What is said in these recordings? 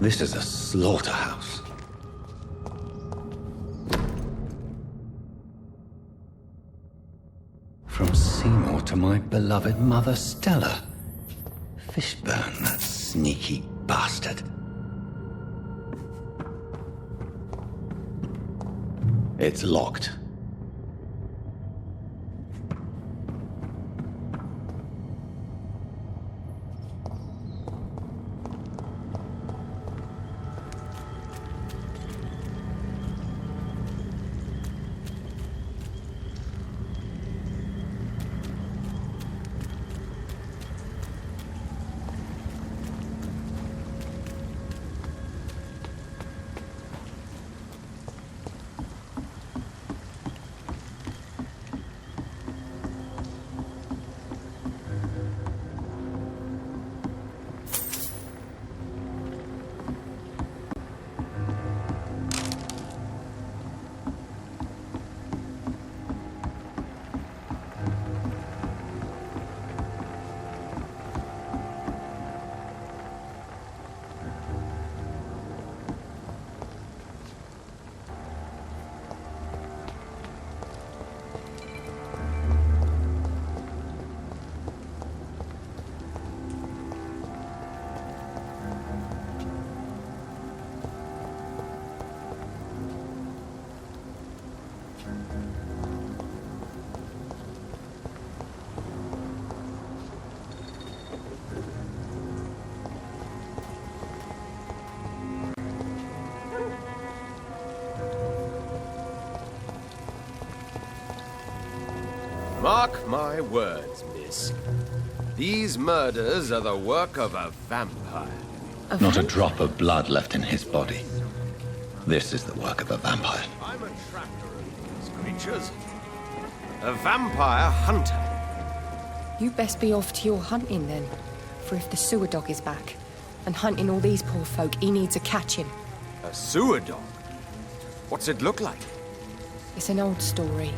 This is a slaughterhouse. From Seymour to my beloved mother Stella. Fishburne, that sneaky bastard. It's locked. Mark my words, miss. These murders are the work of a vampire. Not a drop of blood left in his body. This is the work of a vampire. I'm a trapper of these creatures. A vampire hunter. You best be off to your hunting then. For if the sewer dog is back, and hunting all these poor folk, he needs a catching. A sewer dog? What's it look like? It's an old story.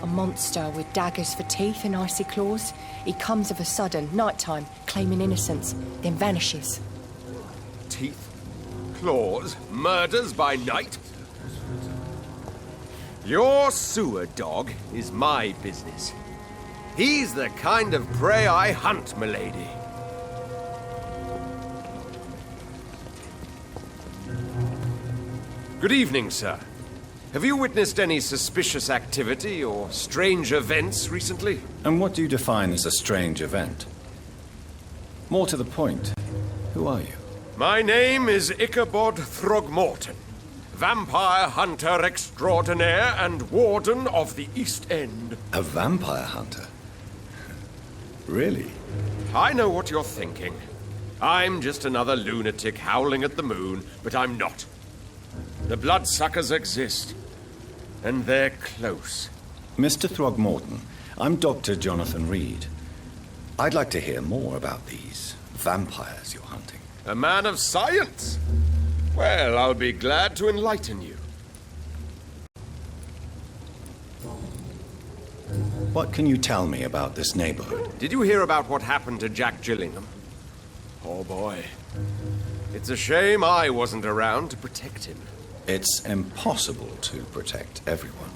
A monster with daggers for teeth and icy claws. He comes of a sudden, nighttime, claiming innocence, then vanishes. Teeth, claws, murders by night? Your sewer dog is my business. He's the kind of prey I hunt, milady. Good evening, sir. Have you witnessed any suspicious activity or strange events recently? And what do you define as a strange event? More to the point, who are you? My name is Ichabod Throgmorton, vampire hunter extraordinaire and warden of the East End. A vampire hunter? Really? I know what you're thinking. I'm just another lunatic howling at the moon, but I'm not. The bloodsuckers exist, and they're close. Mr. Throgmorton, I'm Dr. Jonathan Reid. I'd like to hear more about these vampires you're hunting. A man of science? Well, I'll be glad to enlighten you. What can you tell me about this neighborhood? Did you hear about what happened to Jack Gillingham? Oh boy. It's a shame I wasn't around to protect him. It's impossible to protect everyone.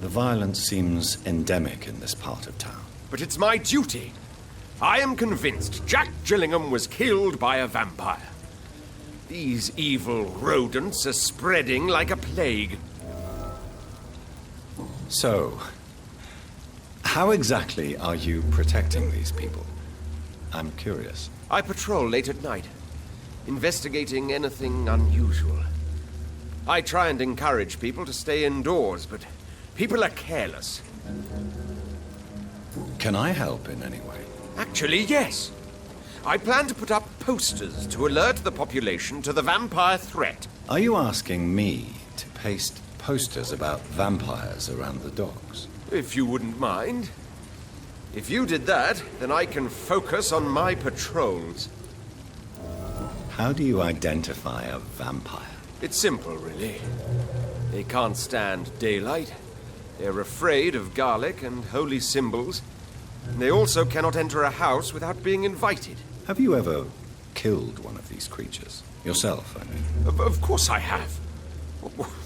The violence seems endemic in this part of town. But it's my duty. I am convinced Jack Gillingham was killed by a vampire. These evil rodents are spreading like a plague. So, how exactly are you protecting these people? I'm curious. I patrol late at night, investigating anything unusual. I try and encourage people to stay indoors, but people are careless. Can I help in any way? Actually, yes. I plan to put up posters to alert the population to the vampire threat. Are you asking me to paste posters about vampires around the docks? If you wouldn't mind. If you did that, then I can focus on my patrols. How do you identify a vampire? It's simple, really. They can't stand daylight. They're afraid of garlic and holy symbols. And they also cannot enter a house without being invited. Have you ever killed one of these creatures. Yourself, I mean. Of course I have.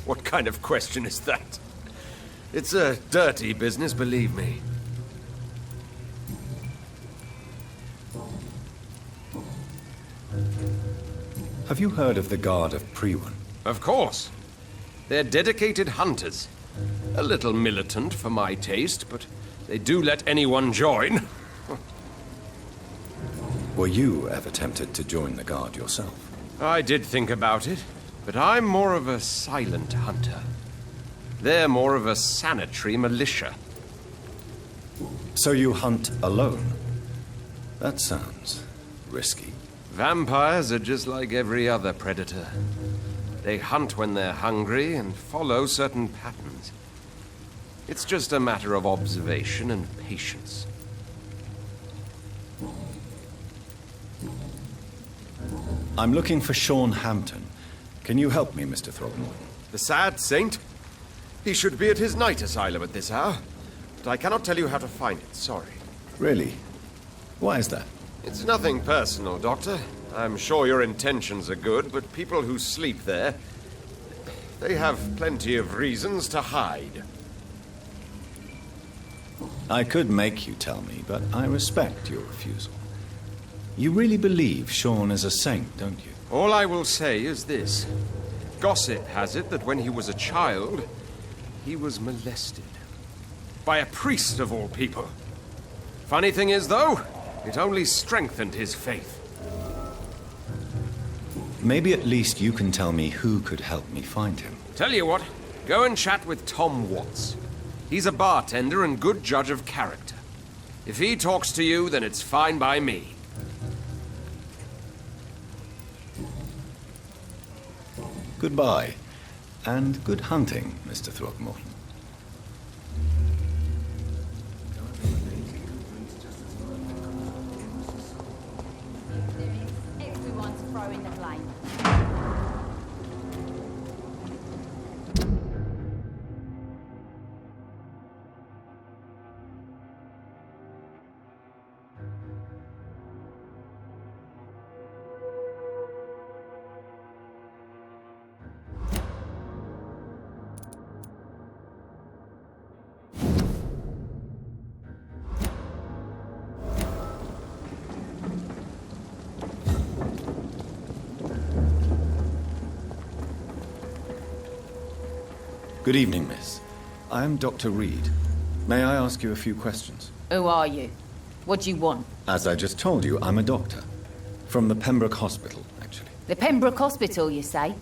What kind of question is that? It's a dirty business, believe me. Have you heard of the Guard of Priwen? Of course. They're dedicated hunters. A little militant for my taste, but they do let anyone join. Were you ever tempted to join the Guard yourself? I did think about it, but I'm more of a silent hunter. They're more of a sanitary militia. So you hunt alone? That sounds risky. Vampires are just like every other predator. They hunt when they're hungry and follow certain patterns. It's just a matter of observation and patience. I'm looking for Sean Hampton. Can you help me, Mr. Throgmorton? The sad saint? He should be at his night asylum at this hour. But I cannot tell you how to find it, sorry. Really? Why is that? It's nothing personal, Doctor. I'm sure your intentions are good, but people who sleep there, they have plenty of reasons to hide. I could make you tell me, but I respect your refusal. You really believe Sean is a saint, don't you? All I will say is this. Gossip has it that when he was a child, he was molested. By a priest of all people. Funny thing is, though, it only strengthened his faith. Maybe at least you can tell me who could help me find him. Tell you what, go and chat with Tom Watts. He's a bartender and good judge of character. If he talks to you, then it's fine by me. Goodbye, and good hunting, Mr. Throgmorton. Everyone's throwing the blame. Good evening, miss. I am Dr. Reid. May I ask you a few questions? Who are you? What do you want? As I just told you, I'm a doctor. From the Pembroke Hospital, actually. The Pembroke Hospital, you say?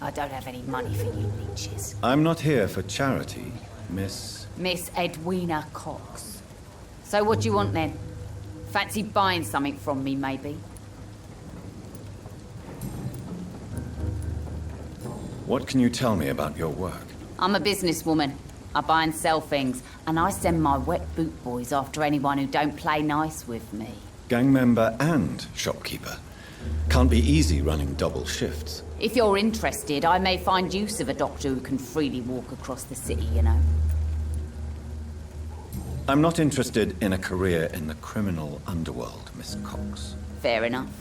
I don't have any money for you leeches. I'm not here for charity, miss. Miss Edwina Cox. So what do you want then? Fancy buying something from me, maybe? What can you tell me about your work? I'm a businesswoman. I buy and sell things, and I send my wet boot boys after anyone who don't play nice with me. Gang member and shopkeeper. Can't be easy running double shifts. If you're interested, I may find use of a doctor who can freely walk across the city, you know. I'm not interested in a career in the criminal underworld, Miss Cox. Fair enough.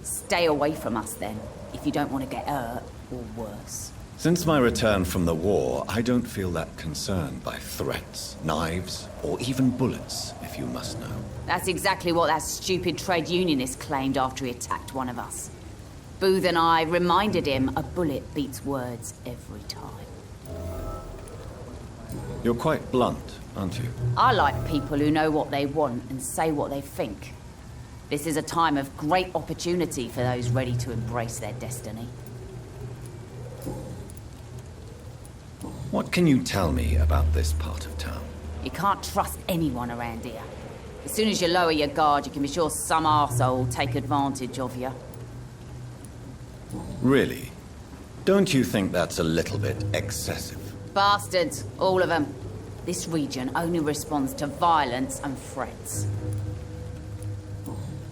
Stay away from us then, if you don't want to get hurt, or worse. Since my return from the war, I don't feel that concerned by threats, knives, or even bullets, if you must know. That's exactly what that stupid trade unionist claimed after he attacked one of us. Booth and I reminded him a bullet beats words every time. You're quite blunt, aren't you? I like people who know what they want and say what they think. This is a time of great opportunity for those ready to embrace their destiny. What can you tell me about this part of town? You can't trust anyone around here. As soon as you lower your guard, you can be sure some arsehole will take advantage of you. Really? Don't you think that's a little bit excessive? Bastards, all of them. This region only responds to violence and threats.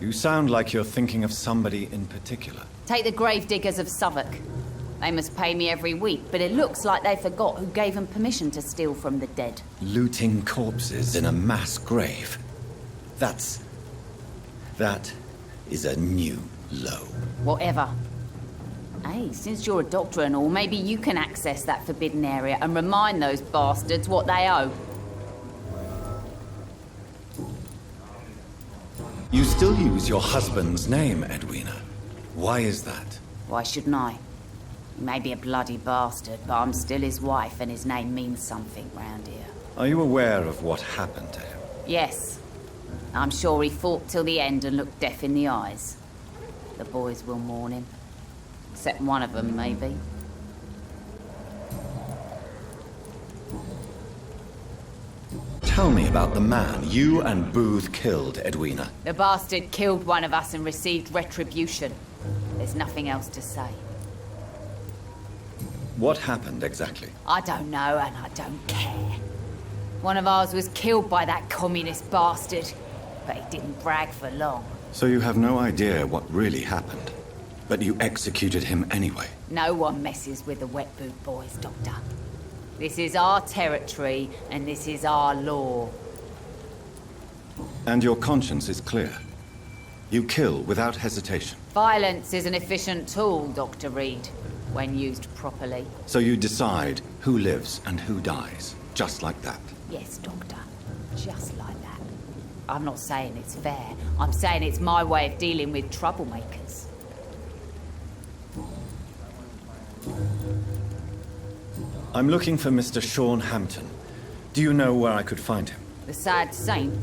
You sound like you're thinking of somebody in particular. Take the gravediggers of Southwark. They must pay me every week, but it looks like they forgot who gave them permission to steal from the dead. Looting corpses in a mass grave. That is a new low. Whatever. Hey, since you're a doctor and all, maybe you can access that forbidden area and remind those bastards what they owe. You still use your husband's name, Edwina. Why is that? Why shouldn't I? He may be a bloody bastard, but I'm still his wife and his name means something round here. Are you aware of what happened to him? Yes. I'm sure he fought till the end and looked death in the eyes. The boys will mourn him. Except one of them, maybe. Tell me about the man you and Booth killed, Edwina. The bastard killed one of us and received retribution. There's nothing else to say. What happened exactly? I don't know and I don't care. One of ours was killed by that communist bastard, but he didn't brag for long. So you have no idea what really happened, but you executed him anyway? No one messes with the wet boot boys, Doctor. This is our territory and this is our law. And your conscience is clear. You kill without hesitation. Violence is an efficient tool, Dr. Reid, when used properly. So you decide who lives and who dies, just like that? Yes, Doctor. Just like that. I'm not saying it's fair. I'm saying it's my way of dealing with troublemakers. I'm looking for Mr. Sean Hampton. Do you know where I could find him? The sad saint?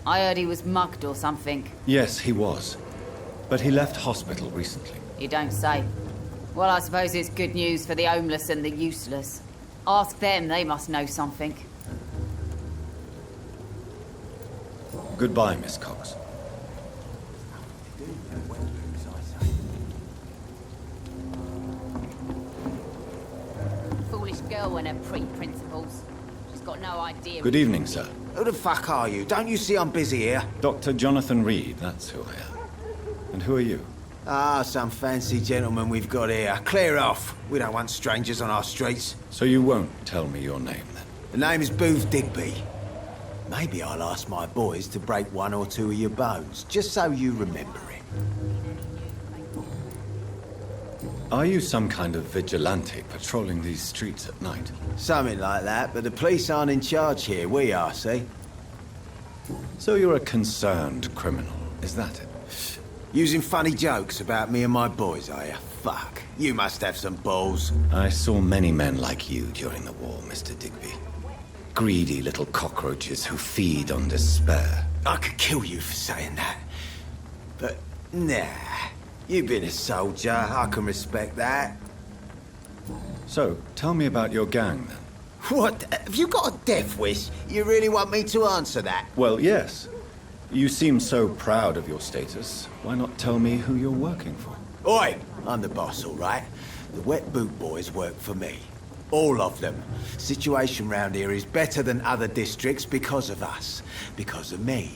I heard he was mugged or something. Yes, he was. But he left hospital recently. You don't say. Well, I suppose it's good news for the homeless and the useless. Ask them, they must know something. Goodbye, Miss Cox. Foolish girl and her pre-principles. She's got no idea. Good evening, sir. Who the fuck are you? Don't you see I'm busy here? Dr. Jonathan Reid, that's who I am. And who are you? Ah, some fancy gentleman we've got here. Clear off. We don't want strangers on our streets. So you won't tell me your name, then? The name is Booth Digby. Maybe I'll ask my boys to break one or two of your bones, just so you remember him. Are you some kind of vigilante patrolling these streets at night? Something like that, but the police aren't in charge here. We are, see? So you're a concerned criminal, is that it? Using funny jokes about me and my boys, are you? Fuck. You must have some balls. I saw many men like you during the war, Mr. Digby. Greedy little cockroaches who feed on despair. I could kill you for saying that. But, nah. You've been a soldier. I can respect that. So, tell me about your gang, then. What? Have you got a death wish? You really want me to answer that? Well, yes. You seem so proud of your status. Why not tell me who you're working for? Oi! I'm the boss, all right? The wet boot boys work for me. All of them. Situation round here is better than other districts because of us. Because of me.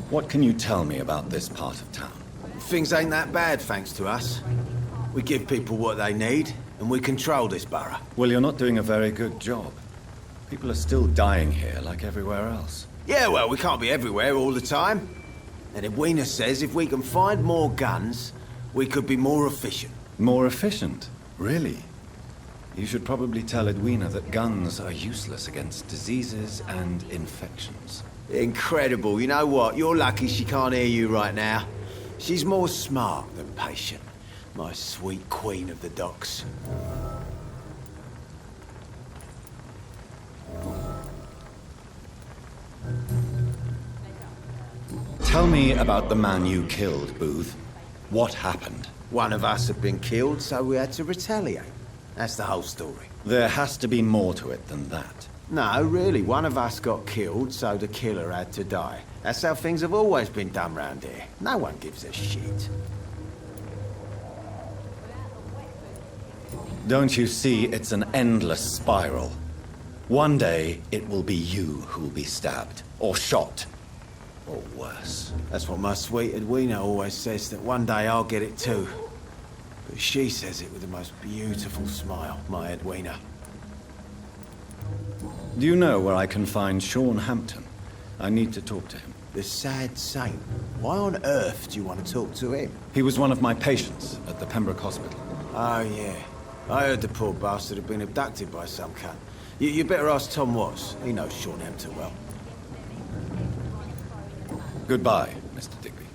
What can you tell me about this part of town? Things ain't that bad, thanks to us. We give people what they need, and we control this borough. Well, you're not doing a very good job. People are still dying here like everywhere else. Yeah, well, we can't be everywhere all the time. And Edwina says if we can find more guns, we could be more efficient. More efficient? Really? You should probably tell Edwina that guns are useless against diseases and infections. Incredible. You know what? You're lucky she can't hear you right now. She's more smart than patient. My sweet queen of the docks. Tell me about the man you killed, Booth. What happened? One of us had been killed, so we had to retaliate. That's the whole story. There has to be more to it than that. No, really. One of us got killed, so the killer had to die. That's how things have always been done round here. No one gives a shit. Don't you see it's an endless spiral? One day, it will be you who'll be stabbed, or shot, or worse. That's what my sweet Edwina always says, that one day I'll get it too. But she says it with the most beautiful smile, my Edwina. Do you know where I can find Sean Hampton? I need to talk to him. The sad saint. Why on earth do you want to talk to him? He was one of my patients at the Pembroke Hospital. Oh, yeah. I heard the poor bastard had been abducted by some cunt. You better ask Tom Watts. He knows Shorthampton well. Goodbye, Mr. Digby.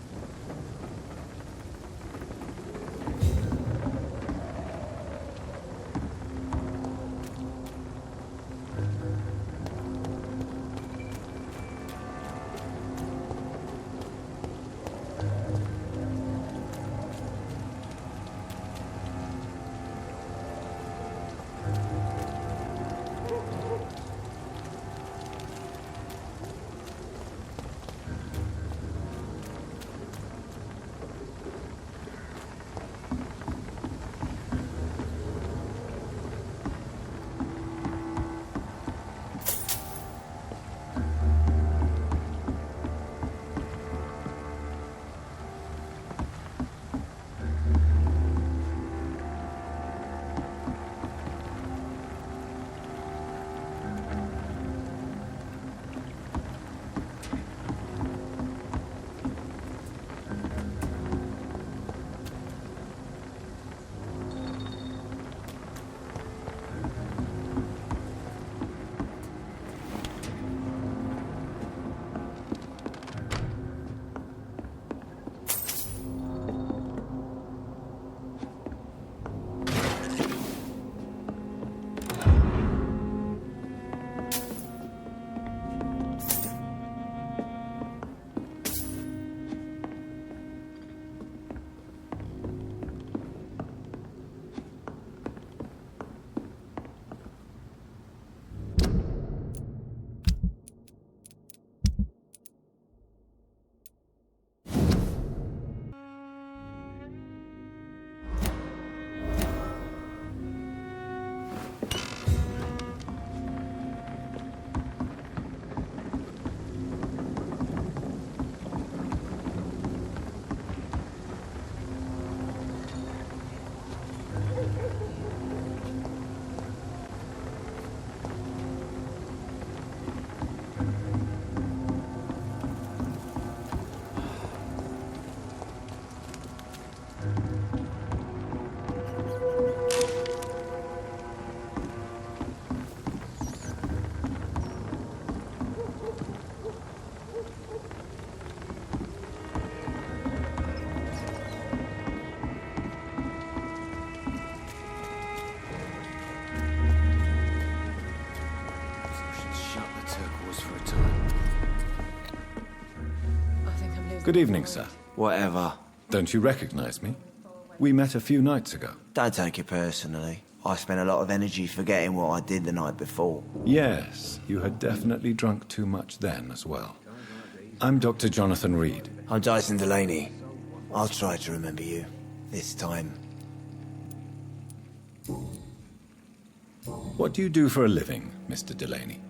Good evening, sir. Whatever. Don't you recognize me? We met a few nights ago. Don't take it personally. I spent a lot of energy forgetting what I did the night before. Yes, you had definitely drunk too much then as well. I'm Dr. Jonathan Reid. I'm Dyson Delaney. I'll try to remember you. This time. What do you do for a living, Mr. Delaney?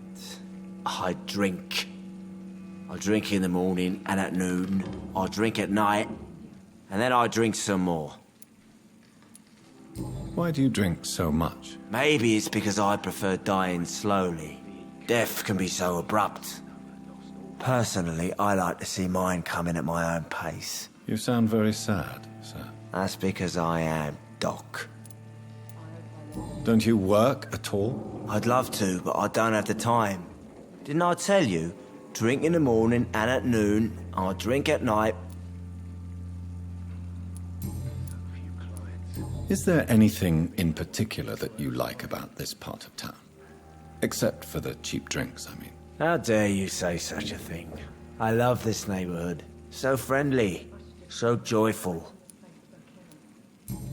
I drink. I drink in the morning and at noon. I drink at night. And then I drink some more. Why do you drink so much? Maybe it's because I prefer dying slowly. Death can be so abrupt. Personally, I like to see mine coming at my own pace. You sound very sad, sir. That's because I am Doc. Don't you work at all? I'd love to, but I don't have the time. Didn't I tell you? Drink in the morning and at noon. I drink at night. Is there anything in particular that you like about this part of town? Except for the cheap drinks, I mean. How dare you say such a thing? I love this neighborhood. So friendly. So joyful.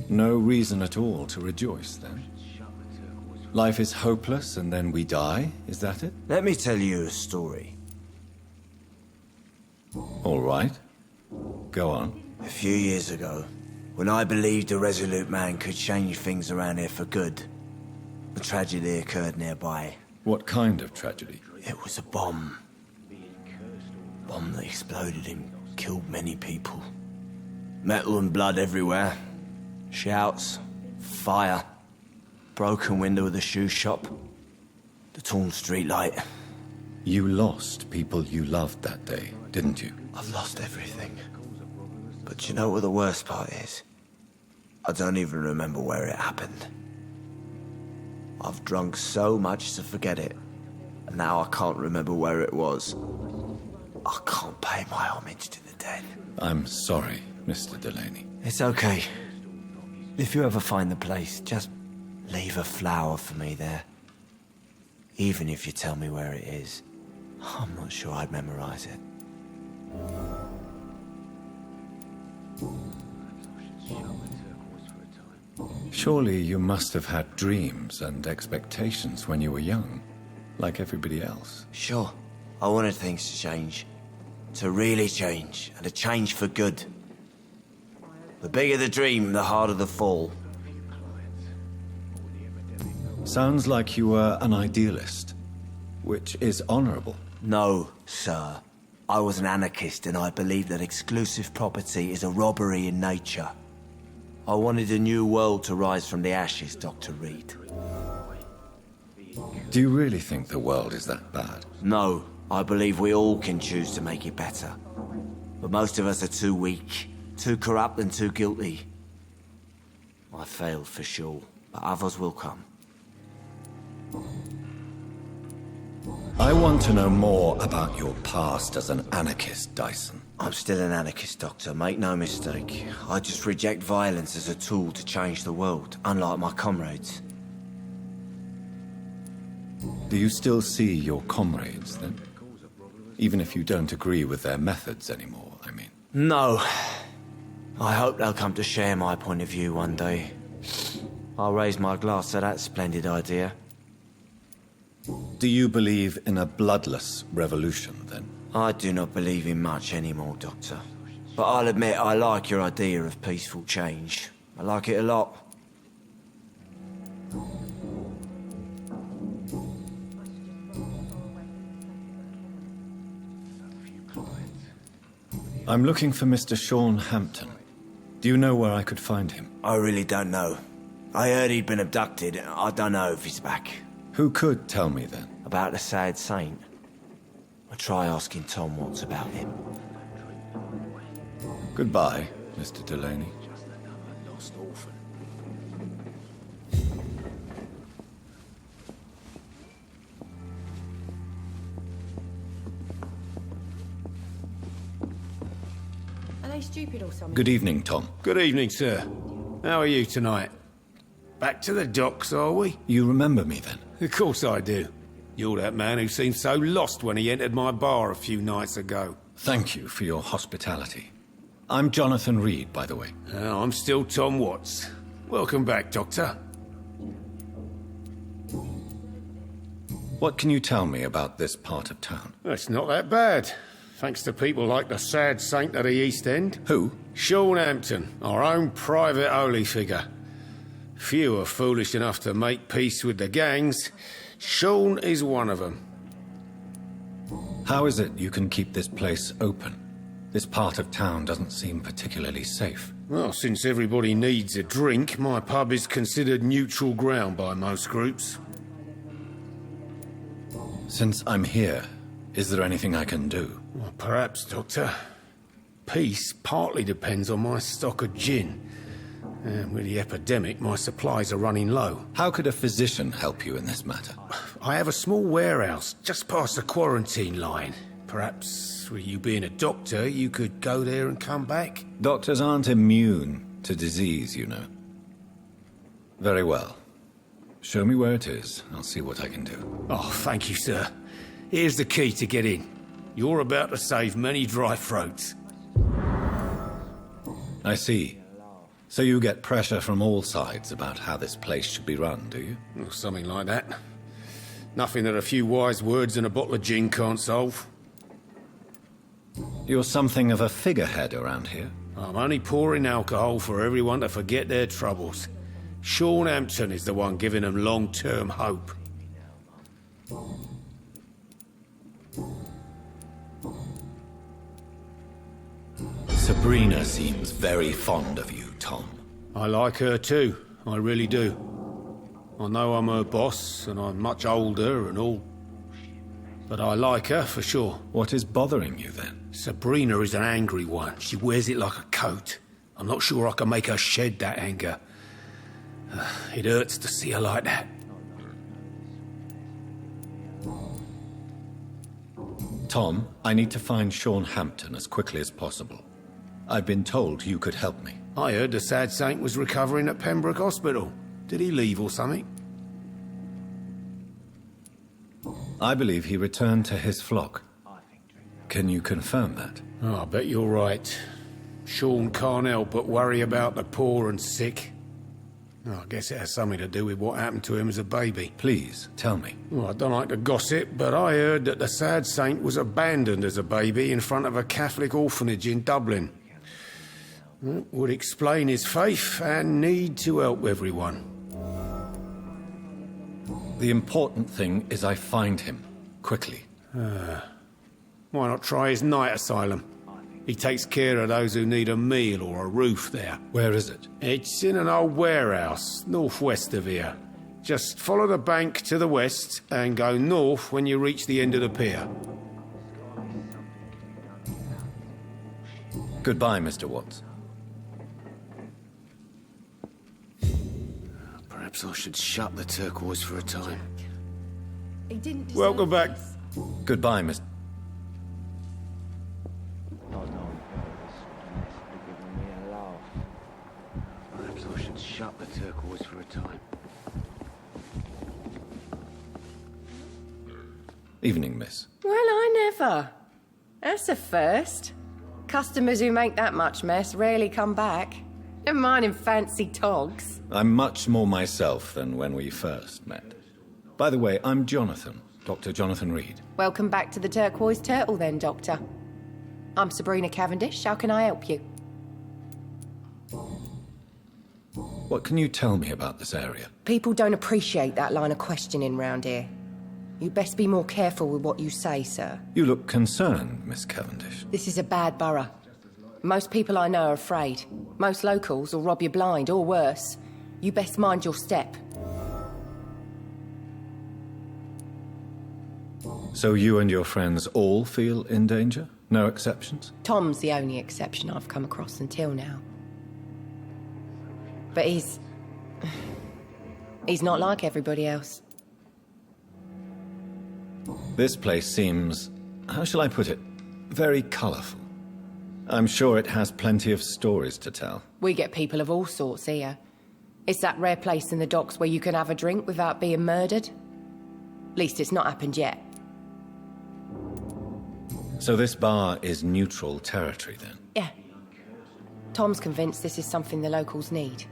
No reason at all to rejoice, then? Life is hopeless and then we die, is that it? Let me tell you a story. All right. Go on. A few years ago, when I believed a resolute man could change things around here for good, a tragedy occurred nearby. What kind of tragedy? It was a bomb. Bomb that exploded and killed many people. Metal and blood everywhere. Shouts, fire, broken window of the shoe shop, the torn street light. You lost people you loved that day, didn't you? I've lost everything. But you know what the worst part is? I don't even remember where it happened. I've drunk so much to forget it, and now I can't remember where it was. I can't pay my homage to the dead. I'm sorry, Mr. Delaney. It's okay. If you ever find the place, just leave a flower for me there. Even if you tell me where it is, I'm not sure I'd memorize it. Surely you must have had dreams and expectations when you were young, like everybody else. Sure, I wanted things to change. To really change, and to change for good. The bigger the dream, the harder the fall. Sounds like you were an idealist, which is honorable. No, sir. I was an anarchist, and I believed that exclusive property is a robbery in nature. I wanted a new world to rise from the ashes, Dr. Reid. Do you really think the world is that bad? No, I believe we all can choose to make it better. But most of us are too weak, too corrupt and too guilty. I failed for sure, but others will come. I want to know more about your past as an anarchist, Dyson. I'm still an anarchist, Doctor, make no mistake. I just reject violence as a tool to change the world, unlike my comrades. Do you still see your comrades, then? Even if you don't agree with their methods anymore, I mean. No. I hope they'll come to share my point of view one day. I'll raise my glass to that splendid idea. Do you believe in a bloodless revolution, then? I do not believe in much anymore, Doctor. But I'll admit I like your idea of peaceful change. I like it a lot. I'm looking for Mr. Sean Hampton. Do you know where I could find him? I really don't know. I heard he'd been abducted. I don't know if he's back. Who could tell me, then? About the sad saint? I'll try asking Tom Watts about him. Goodbye, Mr. Delaney. Lost orphan. Are they stupid or something? Good evening, Tom. Good evening, sir. How are you tonight? Back to the docks, are we? You remember me, then? Of course I do. You're that man who seemed so lost when he entered my bar a few nights ago. Thank you for your hospitality. I'm Jonathan Reid, by the way. I'm still Tom Watts. Welcome back, Doctor. What can you tell me about this part of town? It's not that bad. Thanks to people like the sad saint of the East End. Who? Sean Hampton, our own private holy figure. Few are foolish enough to make peace with the gangs. Sean is one of them. How is it you can keep this place open? This part of town doesn't seem particularly safe. Well, since everybody needs a drink, my pub is considered neutral ground by most groups. Since I'm here, is there anything I can do? Well, perhaps, Doctor. Peace partly depends on my stock of gin. And with the epidemic, my supplies are running low. How could a physician help you in this matter? I have a small warehouse just past the quarantine line. Perhaps, with you being a doctor, you could go there and come back? Doctors aren't immune to disease, you know. Very well. Show me where it is. I'll see what I can do. Oh, thank you, sir. Here's the key to get in. You're about to save many dry throats. I see. So you get pressure from all sides about how this place should be run, do you? Or something like that. Nothing that a few wise words and a bottle of gin can't solve. You're something of a figurehead around here. I'm only pouring alcohol for everyone to forget their troubles. Sean Hampton is the one giving them long-term hope. Sabrina seems very fond of you, Tom. I like her too, I really do. I know I'm her boss, and I'm much older and all. But I like her, for sure. What is bothering you, then? Sabrina is an angry one. She wears it like a coat. I'm not sure I can make her shed that anger. It hurts to see her like that. Tom, I need to find Sean Hampton as quickly as possible. I've been told you could help me. I heard the sad saint was recovering at Pembroke Hospital. Did he leave or something? I believe he returned to his flock. Can you confirm that? Oh, I bet you're right. Sean can't help but worry about the poor and sick. Oh, I guess it has something to do with what happened to him as a baby. Please, tell me. Well, I don't like to gossip, but I heard that the sad saint was abandoned as a baby in front of a Catholic orphanage in Dublin. That would explain his faith and need to help everyone. The important thing is I find him, quickly. Why not try his night asylum? He takes care of those who need a meal or a roof there. Where is it? It's in an old warehouse, northwest of here. Just follow the bank to the west and go north when you reach the end of the pier. Goodbye, Mr. Watts. Perhaps I should shut the turquoise for a time. He didn't deserve Welcome back. this. Goodbye, Mr. Perhaps I should shut the turquoise for a time. Evening, miss. Well, I never. That's a first. Customers who make that much mess rarely come back. Never mind in fancy togs. I'm much more myself than when we first met. By the way, I'm Jonathan, Dr. Jonathan Reid. Welcome back to the Turquoise Turtle then, Doctor. I'm Sabrina Cavendish. How can I help you? What can you tell me about this area? People don't appreciate that line of questioning round here. You best be more careful with what you say, sir. You look concerned, Miss Cavendish. This is a bad borough. Most people I know are afraid. Most locals will rob you blind, or worse. You best mind your step. So you and your friends all feel in danger? No exceptions? Tom's the only exception I've come across until now. But he's not like everybody else. This place seems, how shall I put it, very colourful. I'm sure it has plenty of stories to tell. We get people of all sorts here. It's that rare place in the docks where you can have a drink without being murdered. At least it's not happened yet. So this bar is neutral territory, then? Yeah. Tom's convinced this is something the locals need.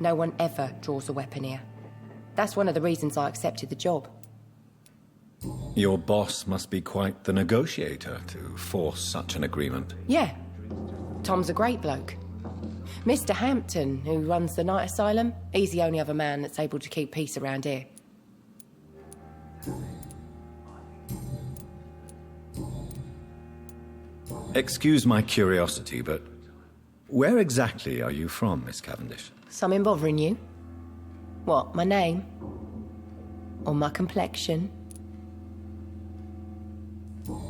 No one ever draws a weapon here. That's one of the reasons I accepted the job. Your boss must be quite the negotiator to force such an agreement. Yeah. Tom's a great bloke. Mr. Hampton, who runs the night asylum, he's the only other man that's able to keep peace around here. Excuse my curiosity, but where exactly are you from, Miss Cavendish? Something bothering you? What, my name? Or my complexion?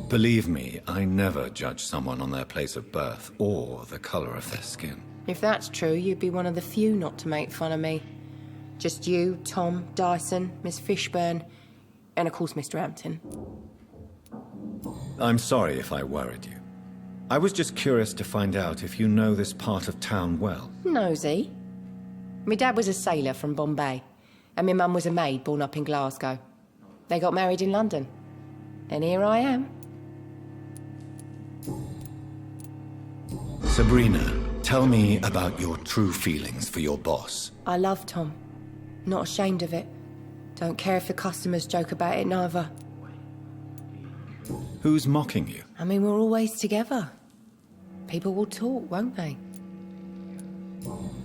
Believe me, I never judge someone on their place of birth or the colour of their skin. If that's true, you'd be one of the few not to make fun of me. Just you, Tom, Dyson, Miss Fishburne, and of course Mr. Hampton. I'm sorry if I worried you. I was just curious to find out if you know this part of town well. Nosy. My dad was a sailor from Bombay, and my mum was a maid born up in Glasgow. They got married in London. And here I am. Sabrina, tell me about your true feelings for your boss. I love Tom. Not ashamed of it. Don't care if the customers joke about it neither. Who's mocking you? I mean, we're always together. People will talk, won't they?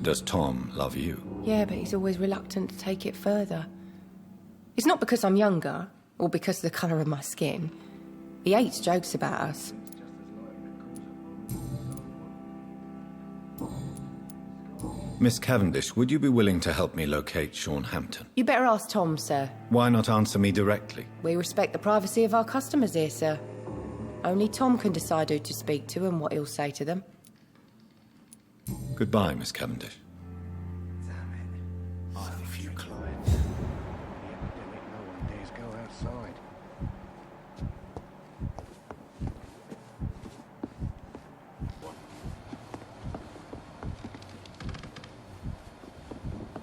Does Tom love you? Yeah, but he's always reluctant to take it further. It's not because I'm younger, or because of the colour of my skin. He hates jokes about us. Miss Cavendish, would you be willing to help me locate Sean Hampton? You better ask Tom, sir. Why not answer me directly? We respect the privacy of our customers here, sir. Only Tom can decide who to speak to and what he'll say to them. Goodbye, Miss Cavendish. I have a few clients. The epidemic, no one dares go outside.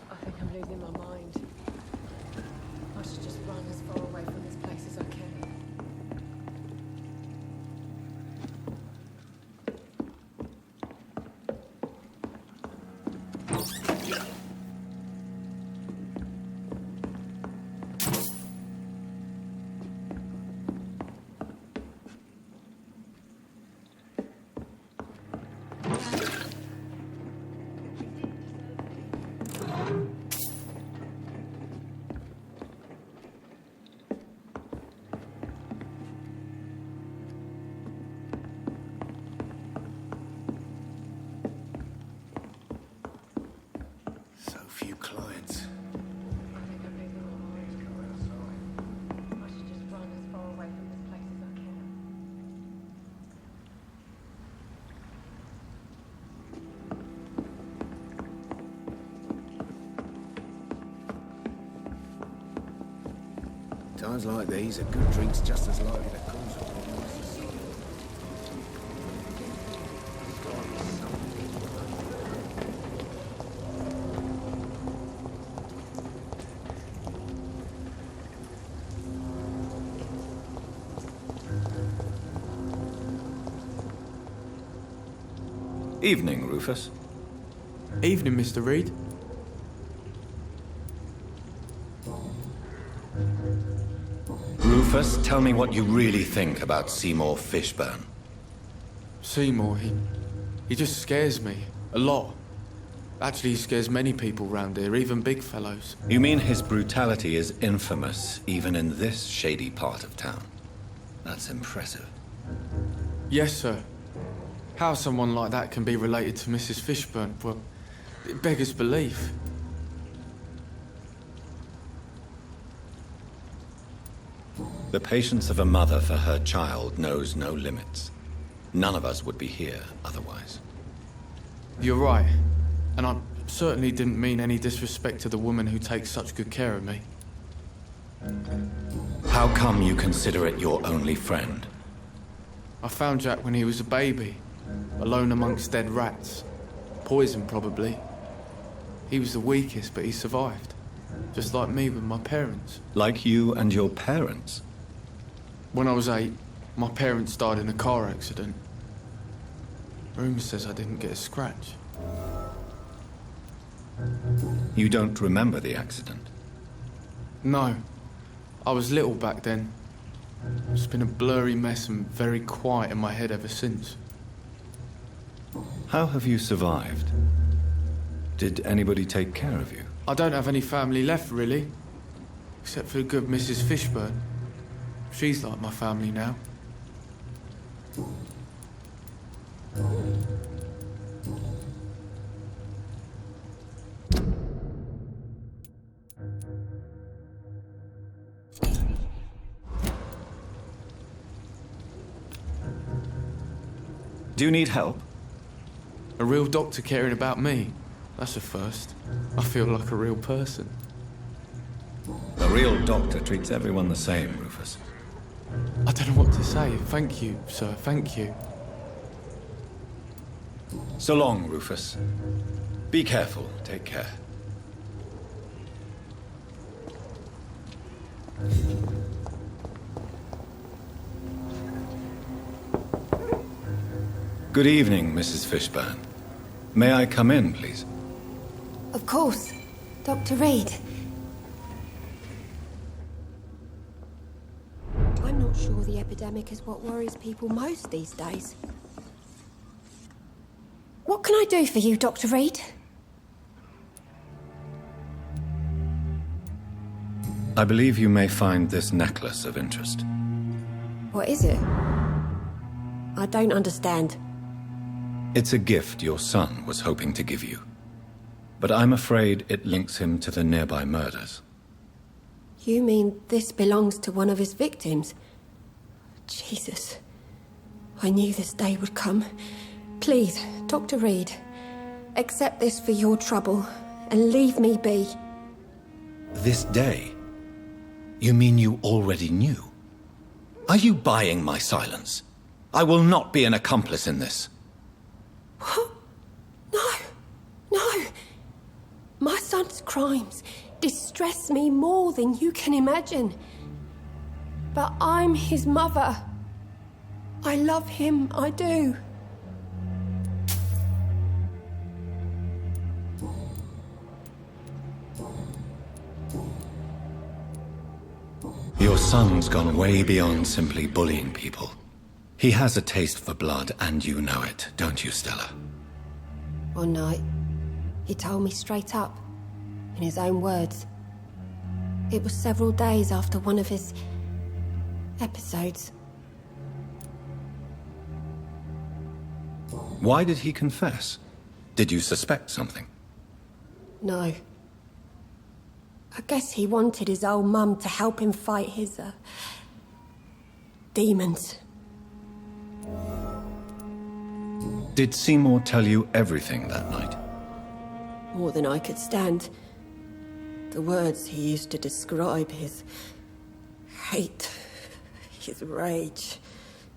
I think I'm losing my mind. I should just run as far away from this place as I can. So few clients. I think I'm losing my mind. I should just run as far away from this place as I can. Times like these, a good drink's just as likely to cause a problem. Evening, Rufus. Evening, Mr. Reid. Rufus, tell me what you really think about Seymour Fishburne. Seymour, he just scares me. A lot. Actually, he scares many people round here, even big fellows. You mean his brutality is infamous, even in this shady part of town? That's impressive. Yes, sir. How someone like that can be related to Mrs. Fishburne, well, it beggars belief. The patience of a mother for her child knows no limits. None of us would be here otherwise. You're right. And I certainly didn't mean any disrespect to the woman who takes such good care of me. How come you consider it your only friend? I found Jack when he was a baby, alone amongst dead rats. Poison, probably. He was the weakest, but he survived. Just like me with my parents. Like you and your parents? When I was 8, my parents died in a car accident. Rumour says I didn't get a scratch. You don't remember the accident? No. I was little back then. It's been a blurry mess and very quiet in my head ever since. How have you survived? Did anybody take care of you? I don't have any family left, really. Except for the good Mrs. Fishburne. She's like my family now. Do you need help? A real doctor caring about me. That's a first. I feel like a real person. A real doctor treats everyone the same, Rufus. I don't know what to say. Thank you, sir. Thank you. So long, Rufus. Be careful. Take care. Good evening, Mrs. Fishburne. May I come in, please? Of course. Dr. Reid. I'm not sure the epidemic is what worries people most these days. What can I do for you, Dr. Reid? I believe you may find this necklace of interest. What is it? I don't understand. It's a gift your son was hoping to give you. but I'm afraid it links him to the nearby murders. You mean this belongs to one of his victims? Jesus. I knew this day would come. Please, Dr. Reid, accept this for your trouble and leave me be. This day? You mean you already knew? Are you buying my silence? I will not be an accomplice in this. What? No. My son's crimes distress me more than you can imagine. But I'm his mother. I love him, I do. Your son's gone way beyond simply bullying people. He has a taste for blood, and you know it, don't you, Stella? One night, he told me straight up, in his own words. It was several days after one of his episodes. Why did he confess? Did you suspect something? No. I guess he wanted his old mum to help him fight his, demons. Did Seymour tell you everything that night? More than I could stand. The words he used to describe his hate, his rage,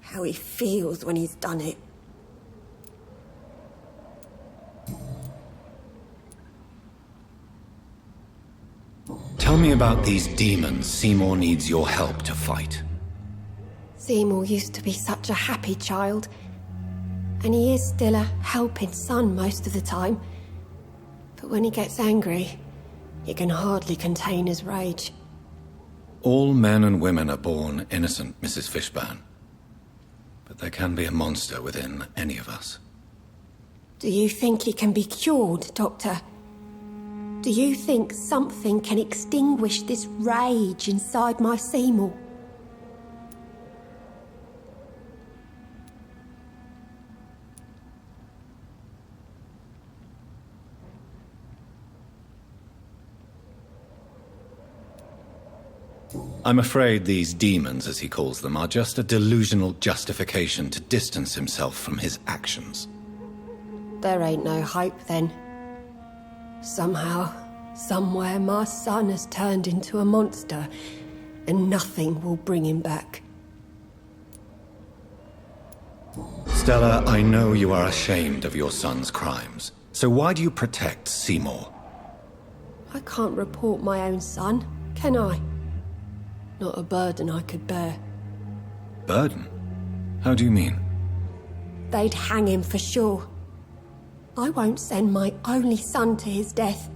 how he feels when he's done it. Tell me about these demons Seymour needs your help to fight. Seymour used to be such a happy child. And he is still a helping son most of the time. But when he gets angry, he can hardly contain his rage. All men and women are born innocent, Mrs. Fishburne. But there can be a monster within any of us. Do you think he can be cured, Doctor? Do you think something can extinguish this rage inside my Seymour? I'm afraid these demons, as he calls them, are just a delusional justification to distance himself from his actions. There ain't no hope, then. Somehow, somewhere, my son has turned into a monster, and nothing will bring him back. Stella, I know you are ashamed of your son's crimes. So why do you protect Seymour? I can't report my own son, can I? Not a burden I could bear. Burden? How do you mean? They'd hang him for sure. I won't send my only son to his death.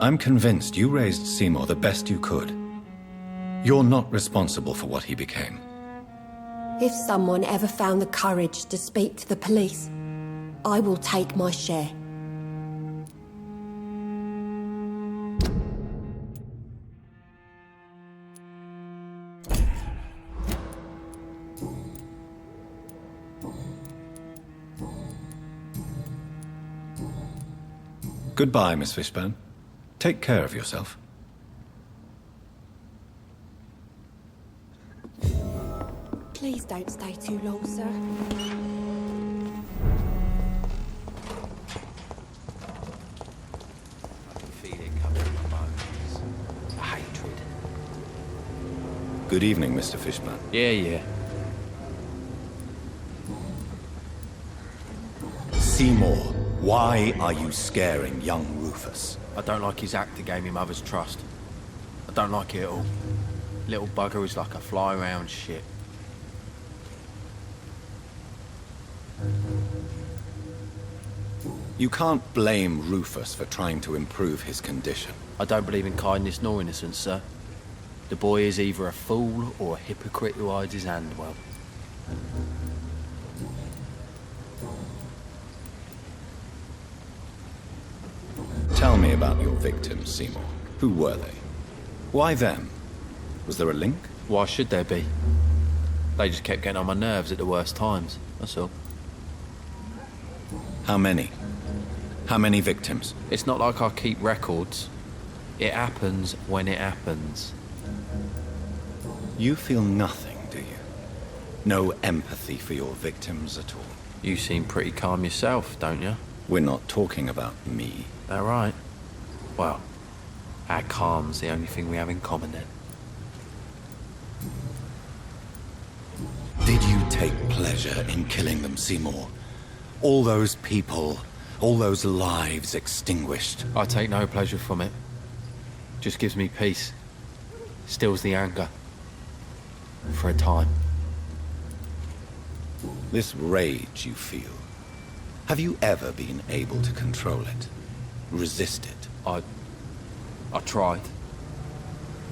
I'm convinced you raised Seymour the best you could. You're not responsible for what he became. If someone ever found the courage to speak to the police, I will take my share. Goodbye, Miss Fishburne. Take care of yourself. Please don't stay too long, sir. Good evening, Mr. Fishburne. Yeah. Seymour, why are you scaring young Rufus? I don't like his act to gain my mother's trust. I don't like it at all. Little bugger is like a fly around shit. You can't blame Rufus for trying to improve his condition. I don't believe in kindness nor innocence, sir. The boy is either a fool or a hypocrite who hides his hand well. Tell me about your victims, Seymour. Who were they? Why them? Was there a link? Why should there be? They just kept getting on my nerves at the worst times, that's all. How many? How many victims? It's not like I keep records. It happens when it happens. You feel nothing, do you? No empathy for your victims at all? You seem pretty calm yourself, don't you? We're not talking about me. All right. Well, our calm's the only thing we have in common then. Did you take pleasure in killing them, Seymour? All those people, all those lives extinguished. I take no pleasure from it. Just gives me peace. Stills the anger. For a time. This rage you feel, have you ever been able to control it? Resist it? I tried.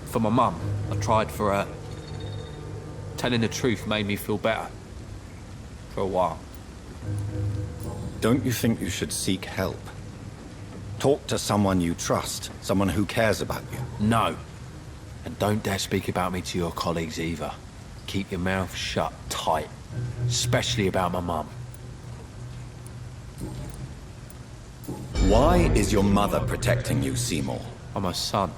For my mum, I tried for her. Telling the truth made me feel better. For a while. Don't you think you should seek help? Talk to someone you trust, someone who cares about you. No. And don't dare speak about me to your colleagues either. Keep your mouth shut tight. Especially about my mum. Why is your mother protecting you, Seymour? I'm her son.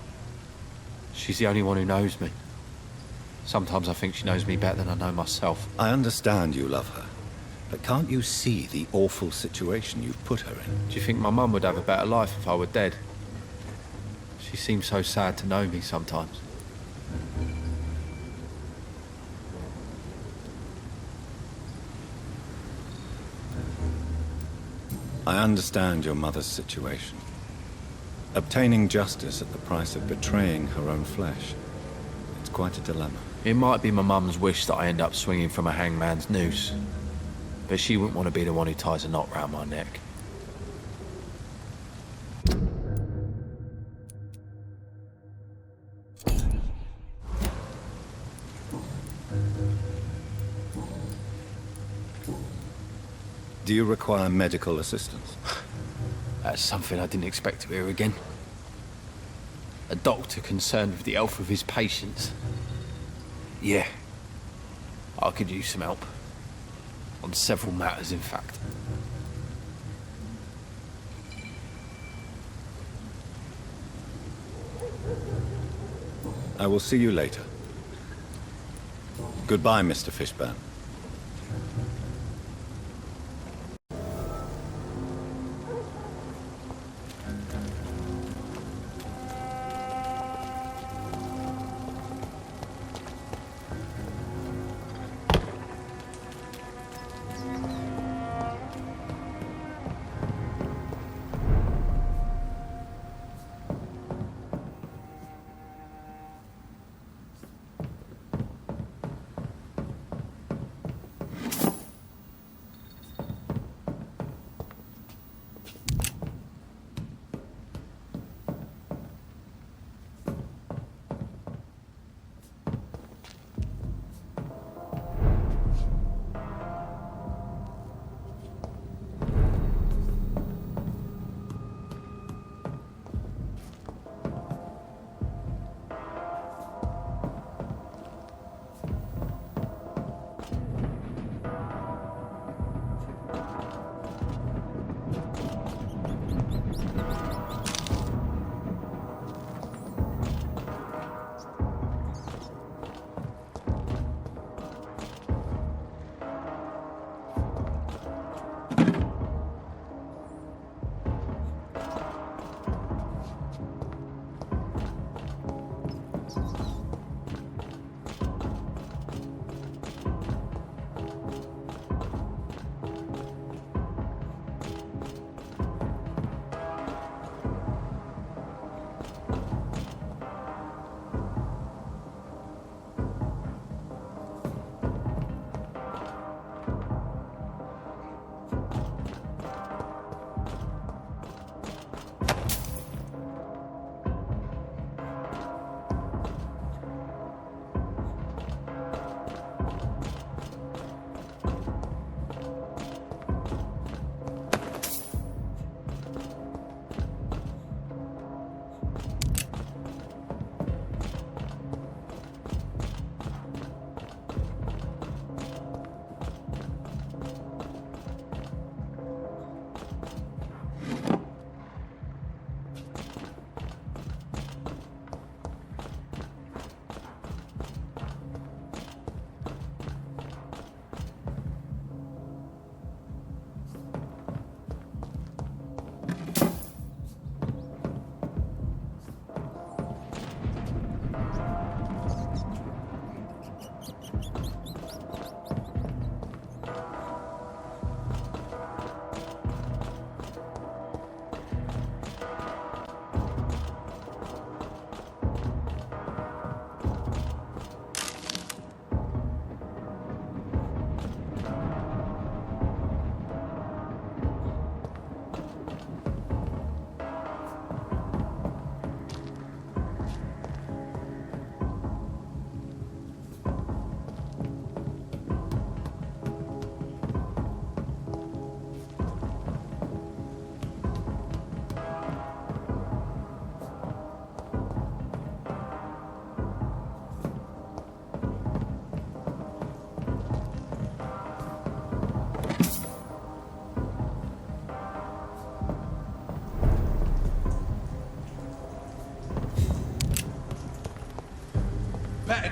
She's the only one who knows me. Sometimes I think she knows me better than I know myself. I understand you love her, but can't you see the awful situation you've put her in? Do you think my mum would have a better life if I were dead? She seems so sad to know me sometimes. I understand your mother's situation. Obtaining justice at the price of betraying her own flesh. It's quite a dilemma. It might be my mum's wish that I end up swinging from a hangman's noose. But she wouldn't want to be the one who ties a knot round my neck. Do you require medical assistance? That's something I didn't expect to hear again. A doctor concerned with the health of his patients. Yeah. I could use some help. On several matters, in fact. I will see you later. Goodbye, Mr. Fishburne.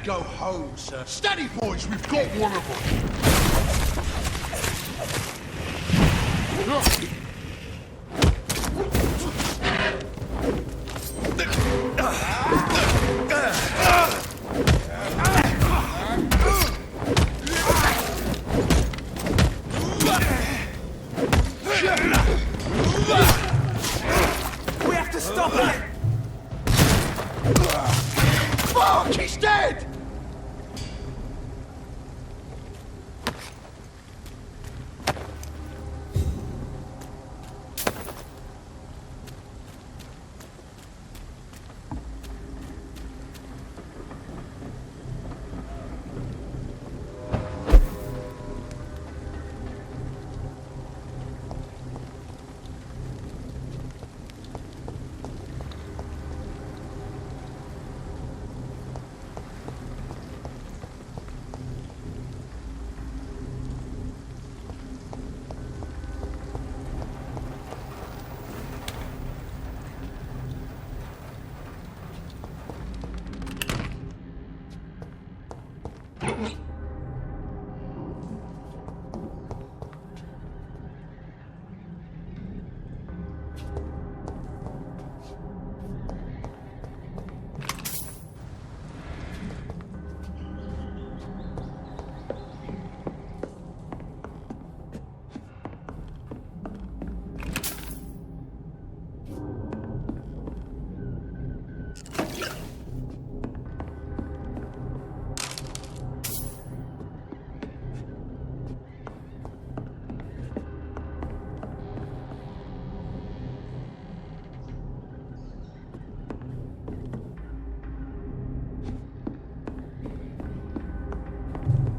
go home, sir. Steady, boys, we've got one of them. We have to stop it! Fuck, he's dead!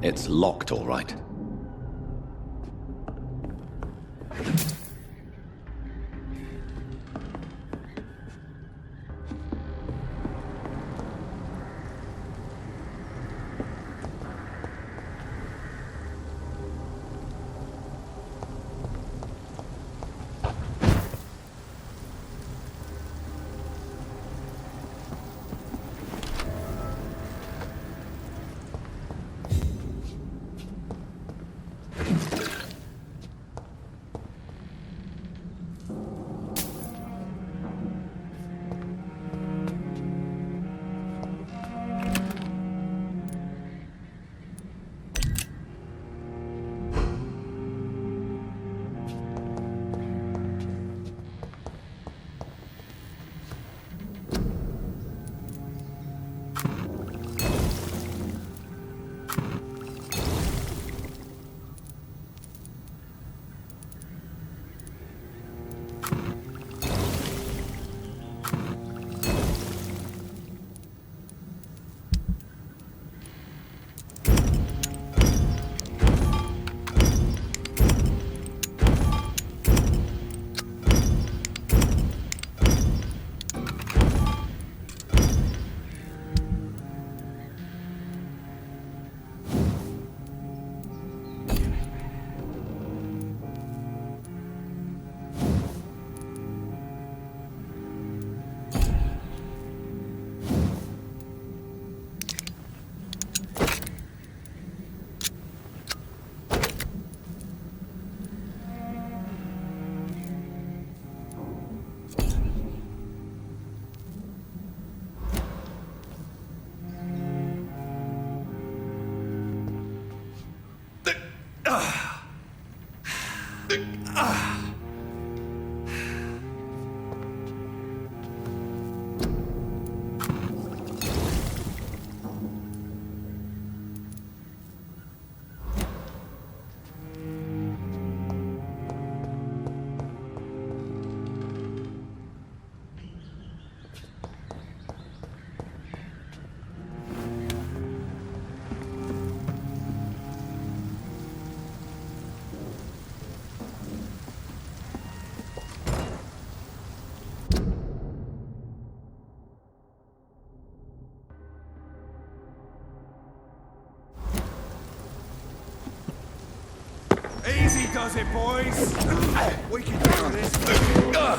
It's locked, all right. Easy does it, boys. We can do this. No!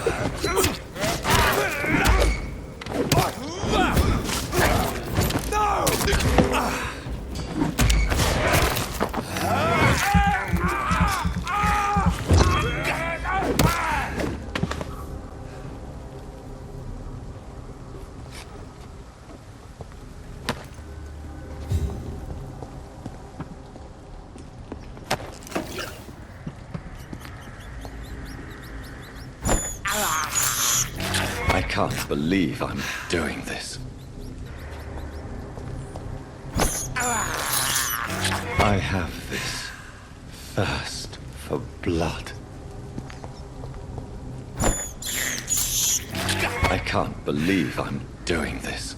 can't believe I'm doing this. I have this thirst for blood. I can't believe I'm doing this.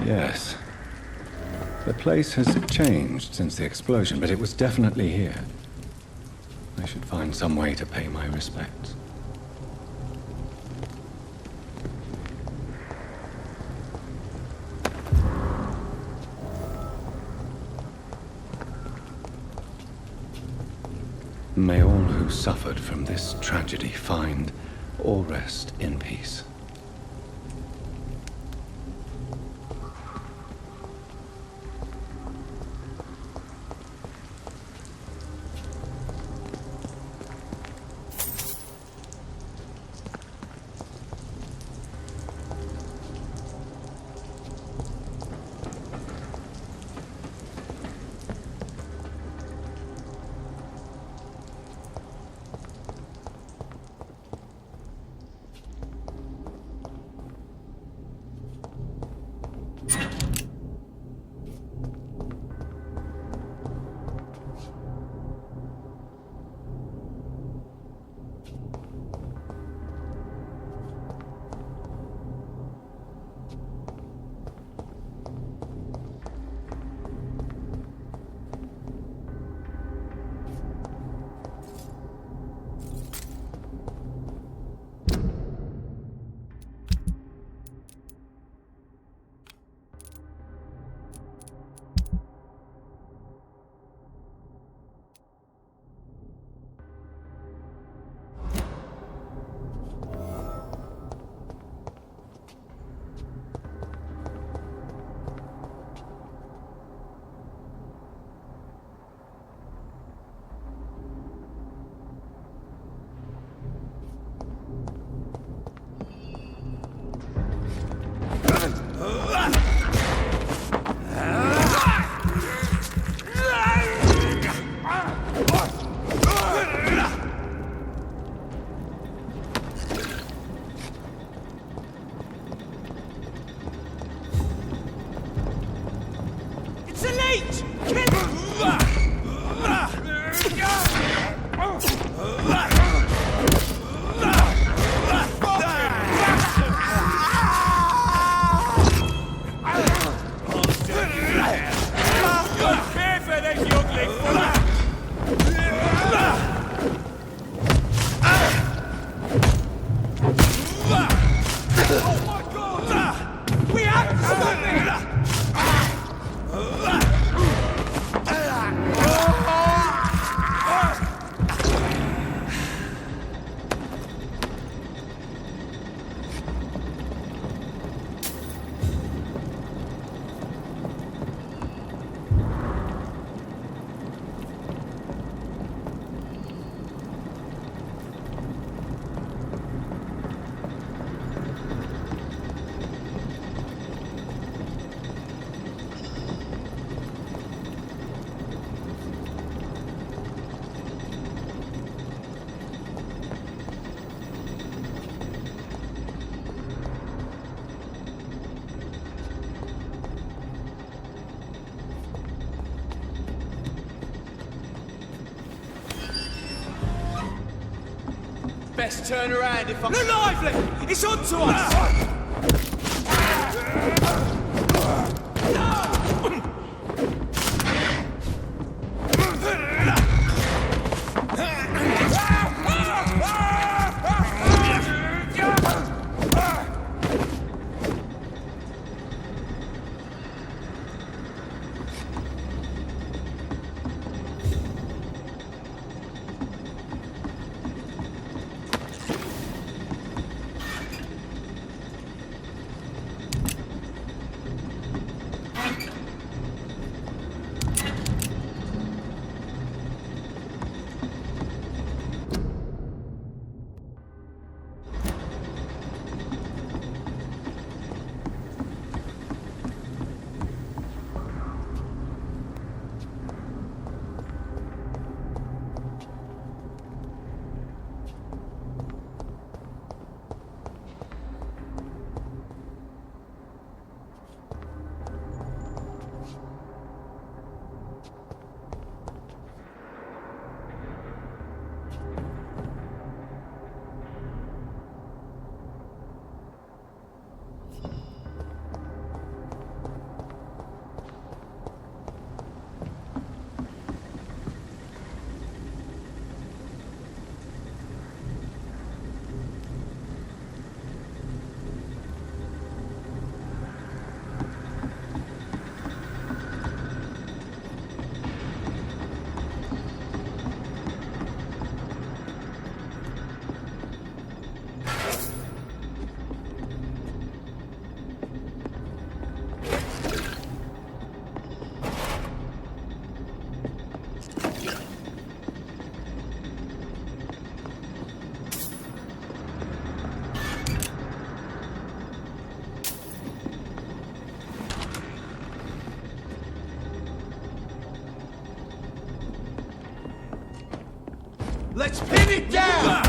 Yes. The place has changed since the explosion, but it was definitely here. I should find some way to pay my respects. May all who suffered from this tragedy find or rest in peace. for this youngling, fuller! Oh my God! We have to stop it! Best turn around if I... Look lively! It's on to us! Let's pin it down!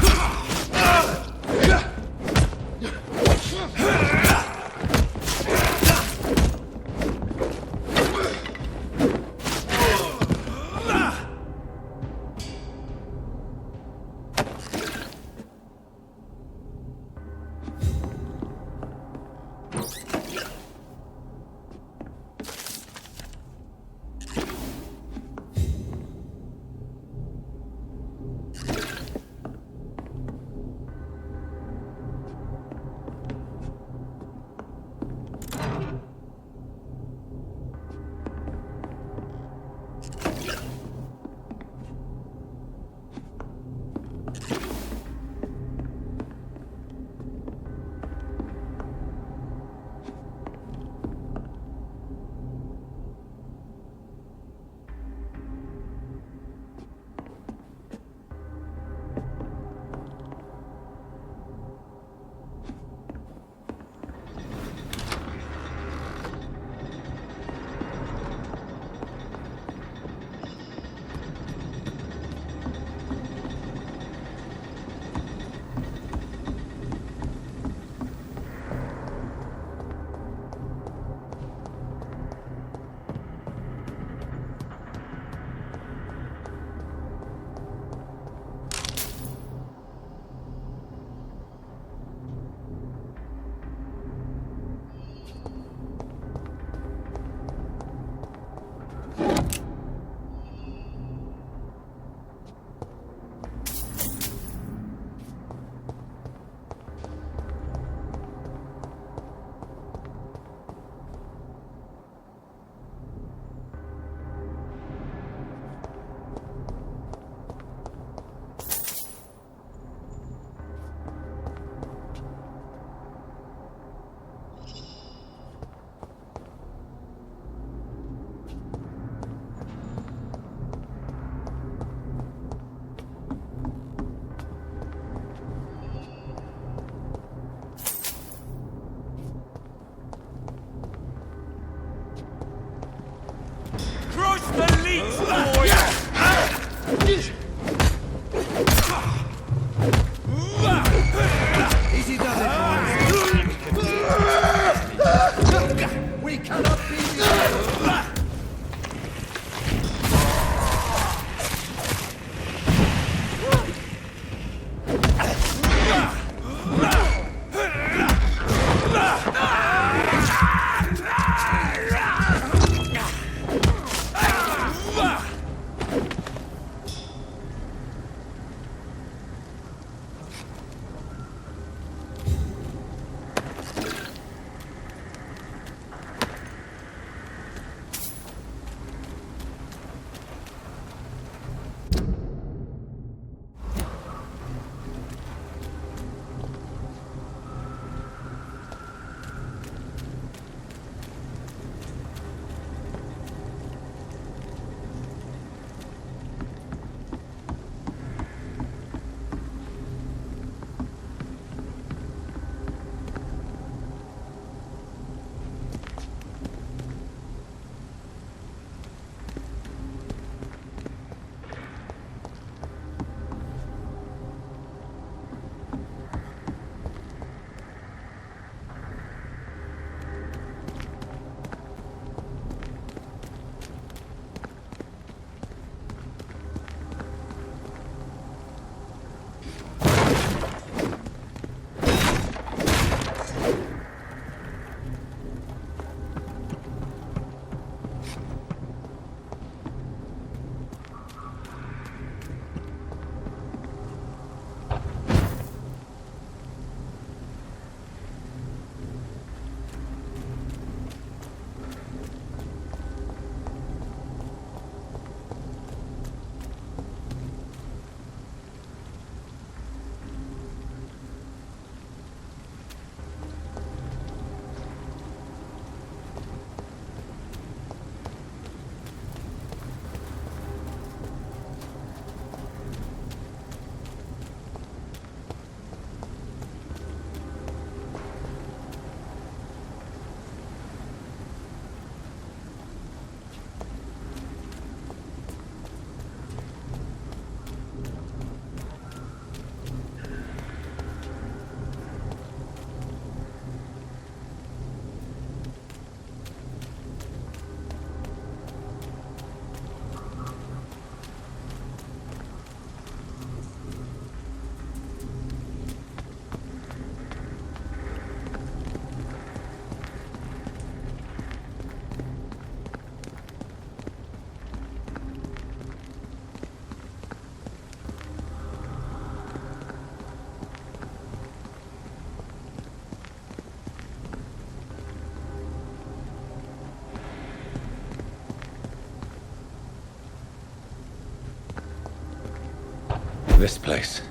this place.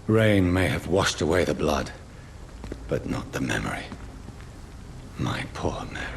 Rain may have washed away the blood, but not the memory. My poor Mary.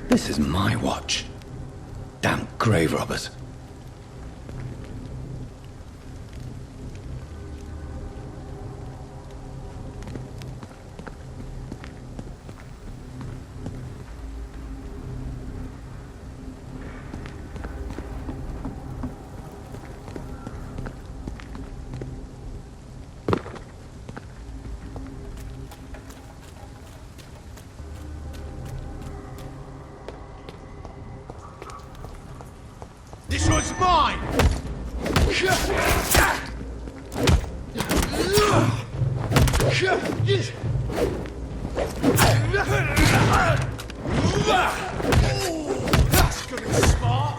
This is my watch. Damn grave robbers. This one's mine! That's good and smart!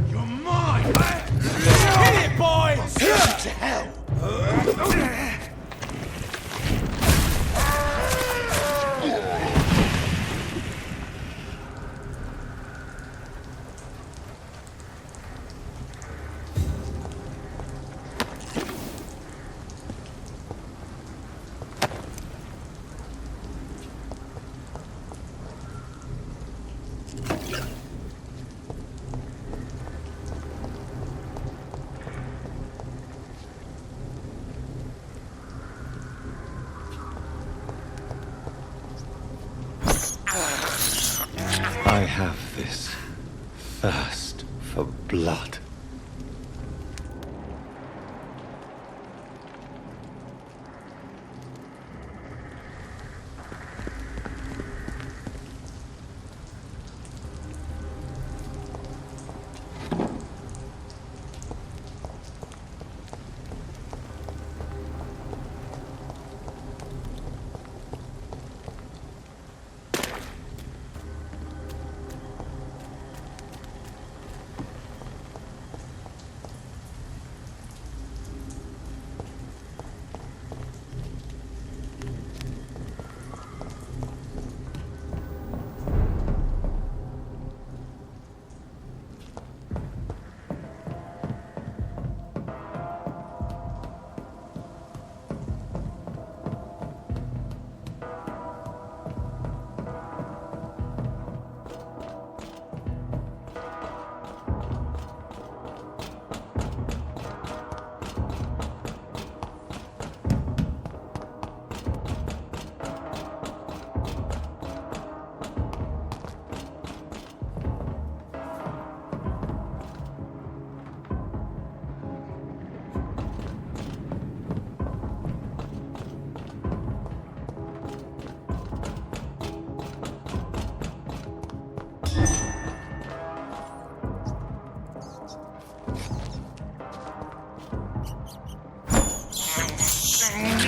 You're mine! Hit it, boys! Hit it to hell! I have this thirst for blood.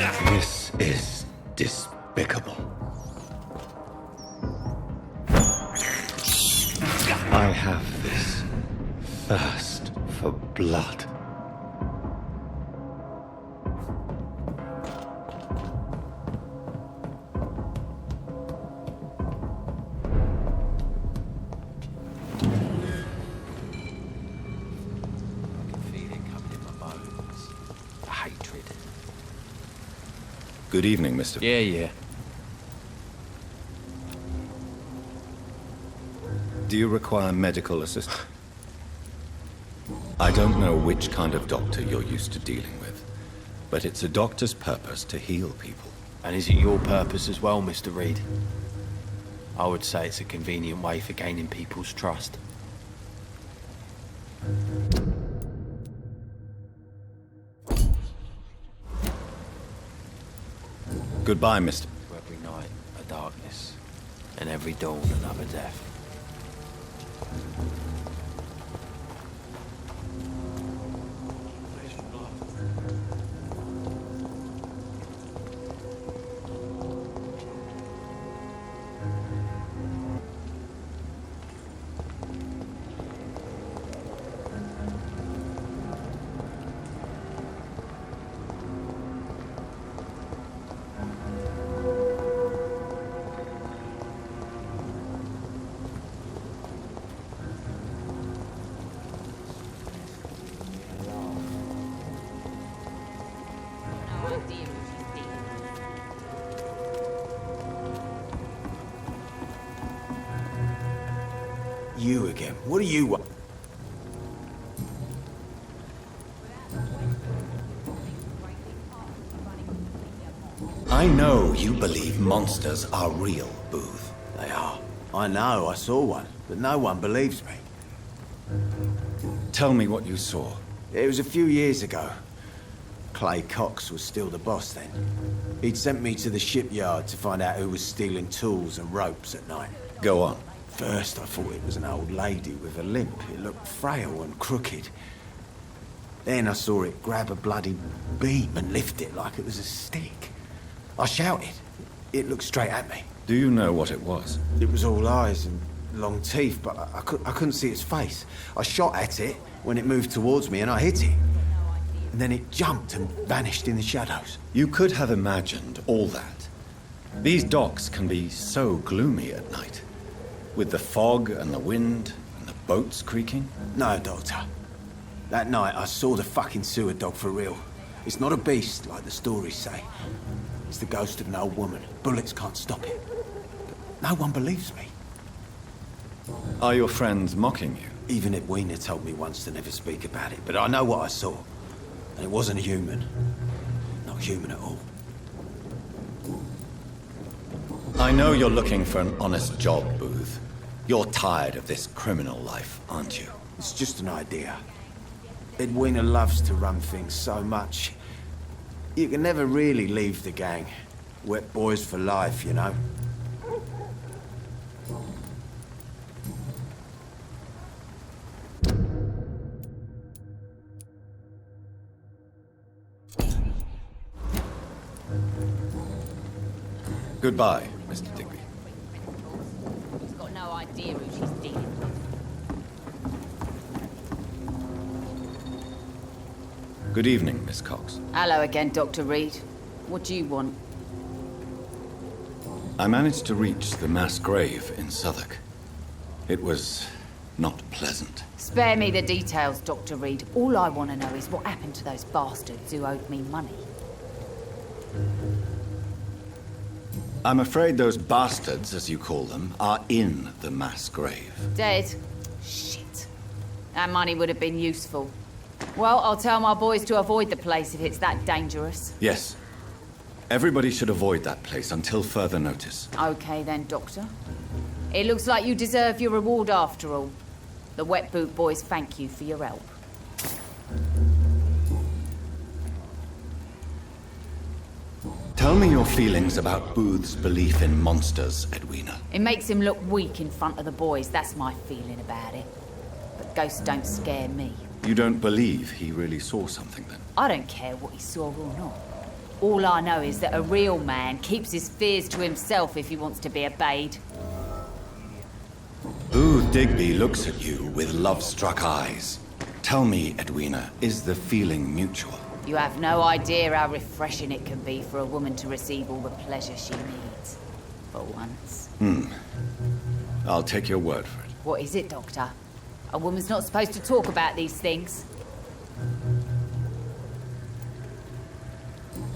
This is despicable. I have this thirst for blood. Good evening, Mr. Yeah. Do you require medical assistance? I don't know which kind of doctor you're used to dealing with, but it's a doctor's purpose to heal people. And is it your purpose as well, Mr. Reid? I would say it's a convenient way for gaining people's trust. Goodbye, Mr. Every night, a darkness, and every dawn, another death. You again. What do you want? I know you believe monsters are real, Booth. They are. I know, I saw one, but no one believes me. Tell me what you saw. It was a few years ago. Clay Cox was still the boss then. He'd sent me to the shipyard to find out who was stealing tools and ropes at night. Go on. First, I thought it was an old lady with a limp. It looked frail and crooked. Then I saw it grab a bloody beam and lift it like it was a stick. I shouted. It looked straight at me. Do you know what it was? It was all eyes and long teeth, but I couldn't see its face. I shot at it when it moved towards me and I hit it. And then it jumped and vanished in the shadows. You could have imagined all that. These docks can be so gloomy at night. With the fog and the wind and the boats creaking? No, Doctor. That night I saw the fucking sewer dog for real. It's not a beast like the stories say. It's the ghost of an old woman. Bullets can't stop it. But no one believes me. Are your friends mocking you? Even Edwina told me once to never speak about it, but I know what I saw. And it wasn't a human. Not human at all. I know you're looking for an honest job, Booth. You're tired of this criminal life, aren't you? It's just an idea. Edwina loves to run things so much. You can never really leave the gang. Wet boys for life, you know? Goodbye, Mr. Digby. He's got no idea who she's dealing with. Good evening, Miss Cox. Hello again, Dr. Reid. What do you want? I managed to reach the mass grave in Southwark. It was not pleasant. Spare me the details, Dr. Reid. All I want to know is what happened to those bastards who owed me money. I'm afraid those bastards, as you call them, are in the mass grave. Dead? Shit. That money would have been useful. Well, I'll tell my boys to avoid the place if it's that dangerous. Yes. Everybody should avoid that place until further notice. Okay then, Doctor. It looks like you deserve your reward after all. The Wet Boot boys thank you for your help. Tell me your feelings about Booth's belief in monsters, Edwina. It makes him look weak in front of the boys, that's my feeling about it. But ghosts don't scare me. You don't believe he really saw something, then? I don't care what he saw or not. All I know is that a real man keeps his fears to himself if he wants to be obeyed. Booth Digby looks at you with love-struck eyes. Tell me, Edwina, is the feeling mutual? You have no idea how refreshing it can be for a woman to receive all the pleasure she needs. For once. I'll take your word for it. What is it, Doctor? A woman's not supposed to talk about these things.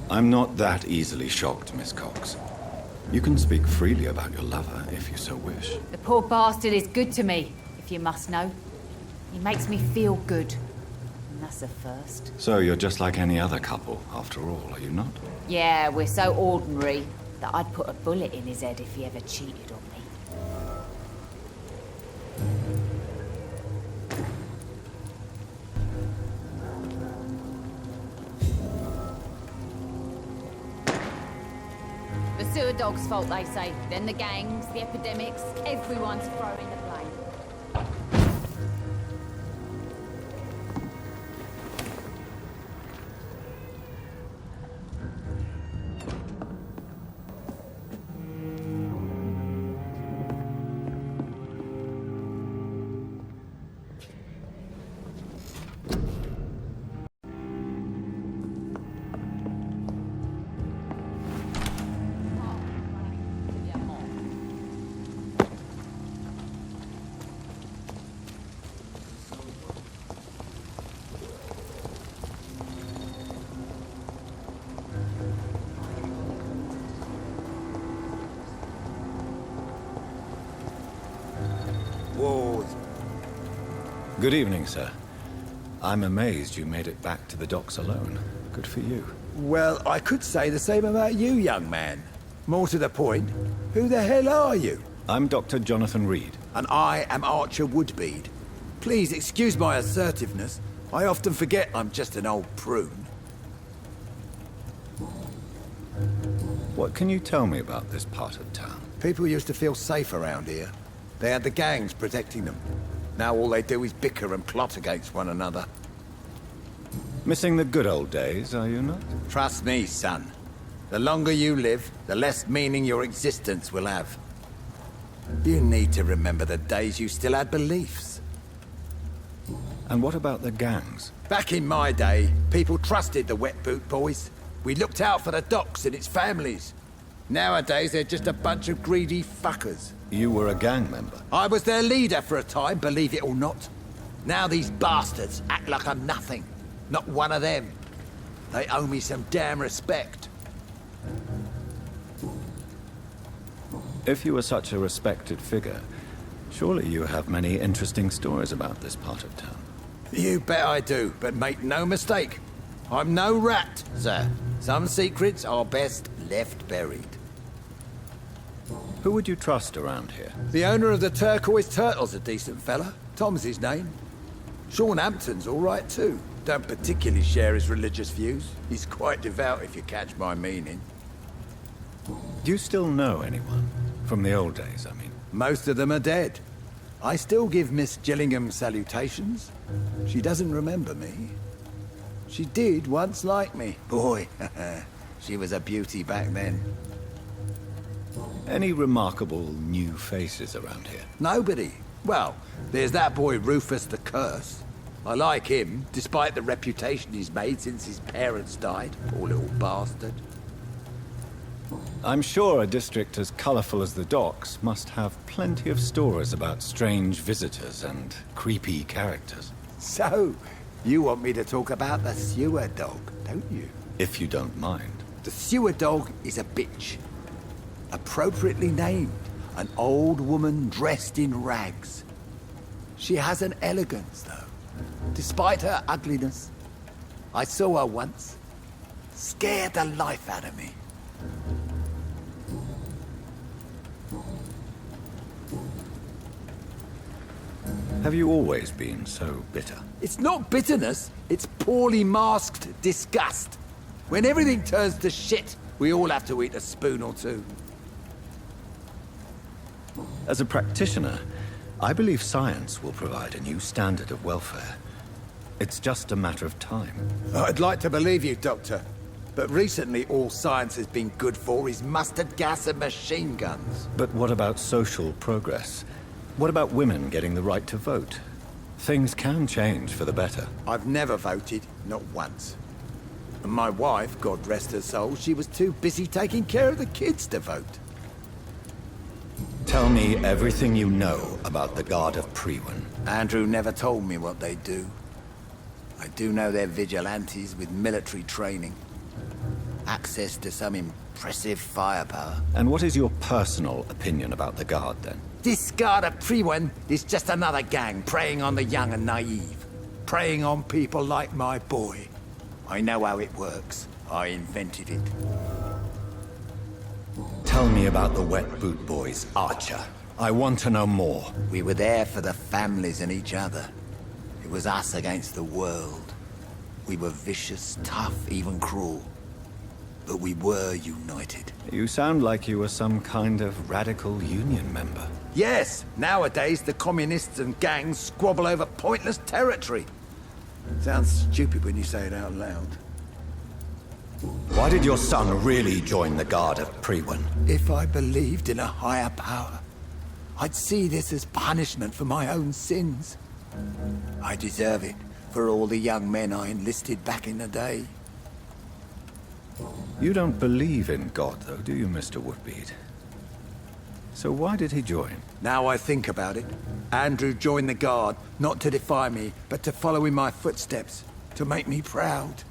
I'm not that easily shocked, Miss Cox. You can speak freely about your lover, if you so wish. The poor bastard is good to me, if you must know. He makes me feel good. And that's a first. So you're just like any other couple, after all, are you not? Yeah, we're so ordinary that I'd put a bullet in his head if he ever cheated on me. The sewer dog's fault, they say. Then the gangs, the epidemics, everyone's throwing the blame. Good evening, sir. I'm amazed you made it back to the docks alone. Good for you. Well, I could say the same about you, young man. More to the point, who the hell are you? I'm Dr. Jonathan Reid. And I am Archer Woodbead. Please excuse my assertiveness. I often forget I'm just an old prune. What can you tell me about this part of town? People used to feel safe around here. They had the gangs protecting them. Now all they do is bicker and plot against one another. Missing the good old days, are you not? Trust me, son. The longer you live, the less meaning your existence will have. You need to remember the days you still had beliefs. And what about the gangs? Back in my day, people trusted the Wet Boot Boys. We looked out for the docks and its families. Nowadays, they're just a bunch of greedy fuckers. You were a gang member? I was their leader for a time, believe it or not. Now these bastards act like I'm nothing. Not one of them. They owe me some damn respect. If you were such a respected figure, surely you have many interesting stories about this part of town. You bet I do, but make no mistake. I'm no rat, sir. Some secrets are best left buried. Who would you trust around here? The owner of the Turquoise Turtle's a decent fella. Tom's his name. Sean Hampton's all right too. Don't particularly share his religious views. He's quite devout if you catch my meaning. Do you still know anyone? From the old days, I mean. Most of them are dead. I still give Miss Gillingham salutations. She doesn't remember me. She did once like me. Boy, she was a beauty back then. Any remarkable new faces around here? Nobody. Well, there's that boy Rufus the Curse. I like him, despite the reputation he's made since his parents died. Poor little bastard. I'm sure a district as colourful as the docks must have plenty of stories about strange visitors and creepy characters. So, you want me to talk about the sewer dog, don't you? If you don't mind. The sewer dog is a bitch. Appropriately named. An old woman dressed in rags. She has an elegance, though. Despite her ugliness. I saw her once. Scared the life out of me. Have you always been so bitter? It's not bitterness, it's poorly masked disgust. When everything turns to shit, we all have to eat a spoon or two. As a practitioner, I believe science will provide a new standard of welfare. It's just a matter of time. I'd like to believe you, Doctor. But recently all science has been good for is mustard gas and machine guns. But what about social progress? What about women getting the right to vote? Things can change for the better. I've never voted, not once. And my wife, God rest her soul, she was too busy taking care of the kids to vote. Tell me everything you know about the Guard of Priwen. Andrew never told me what they do. I do know they're vigilantes with military training. Access to some impressive firepower. And what is your personal opinion about the Guard, then? This Guard of Priwen is just another gang preying on the young and naive. Preying on people like my boy. I know how it works. I invented it. Tell me about the Wet Boot Boys, Archer. I want to know more. We were there for the families and each other. It was us against the world. We were vicious, tough, even cruel. But we were united. You sound like you were some kind of radical union member. Yes, nowadays the communists and gangs squabble over pointless territory. Sounds stupid when you say it out loud. Why did your son really join the Guard of Priwen? If I believed in a higher power, I'd see this as punishment for my own sins. I deserve it for all the young men I enlisted back in the day. You don't believe in God, though, do you, Mr. Woodbead? So why did he join? Now I think about it, Andrew joined the Guard, not to defy me, but to follow in my footsteps, to make me proud.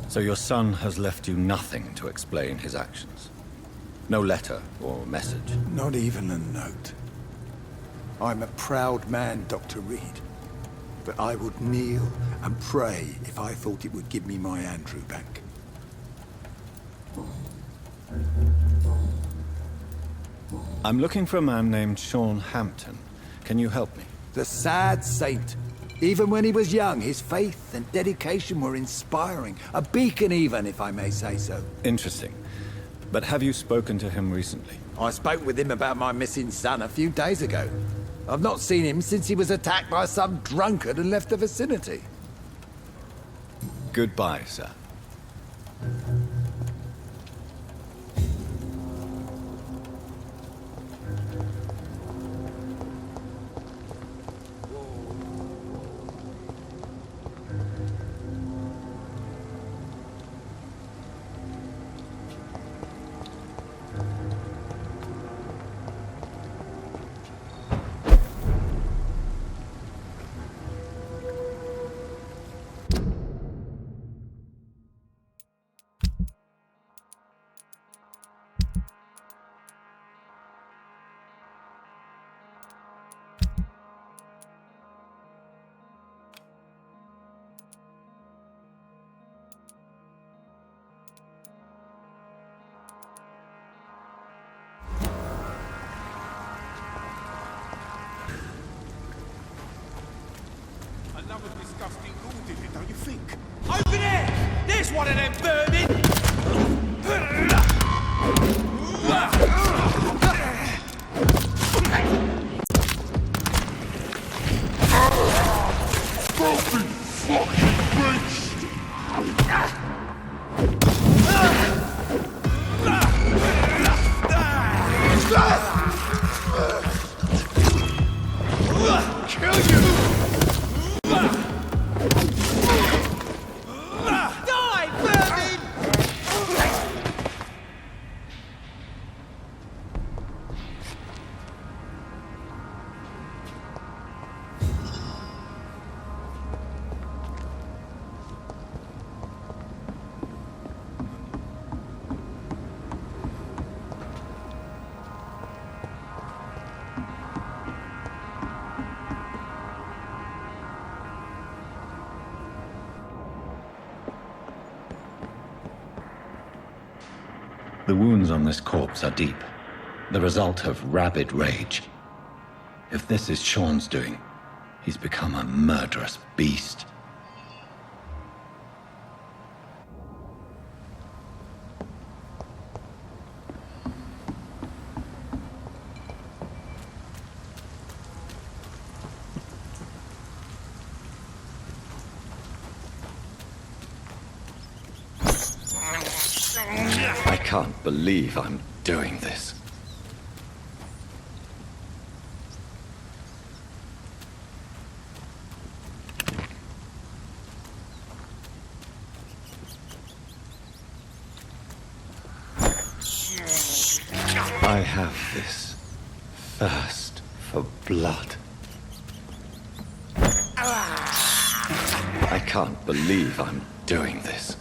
So your son has left you nothing to explain his actions? No letter or message? Not even a note. I'm a proud man, Dr. Reid. But I would kneel and pray if I thought it would give me my Andrew back. I'm looking for a man named Sean Hampton. Can you help me? The sad saint. Even when he was young, his faith and dedication were inspiring. A beacon even, if I may say so. Interesting. But have you spoken to him recently? I spoke with him about my missing son a few days ago. I've not seen him since he was attacked by some drunkard and left the vicinity. Goodbye, sir. Another disgusting rule did it, don't you think? Over there! There's one of them vermin! Filthy fucking beast! Kill you! The wounds on this corpse are deep, the result of rabid rage. If this is Sean's doing, he's become a murderous beast. I can't believe I'm doing this. I have this thirst for blood. I can't believe I'm doing this.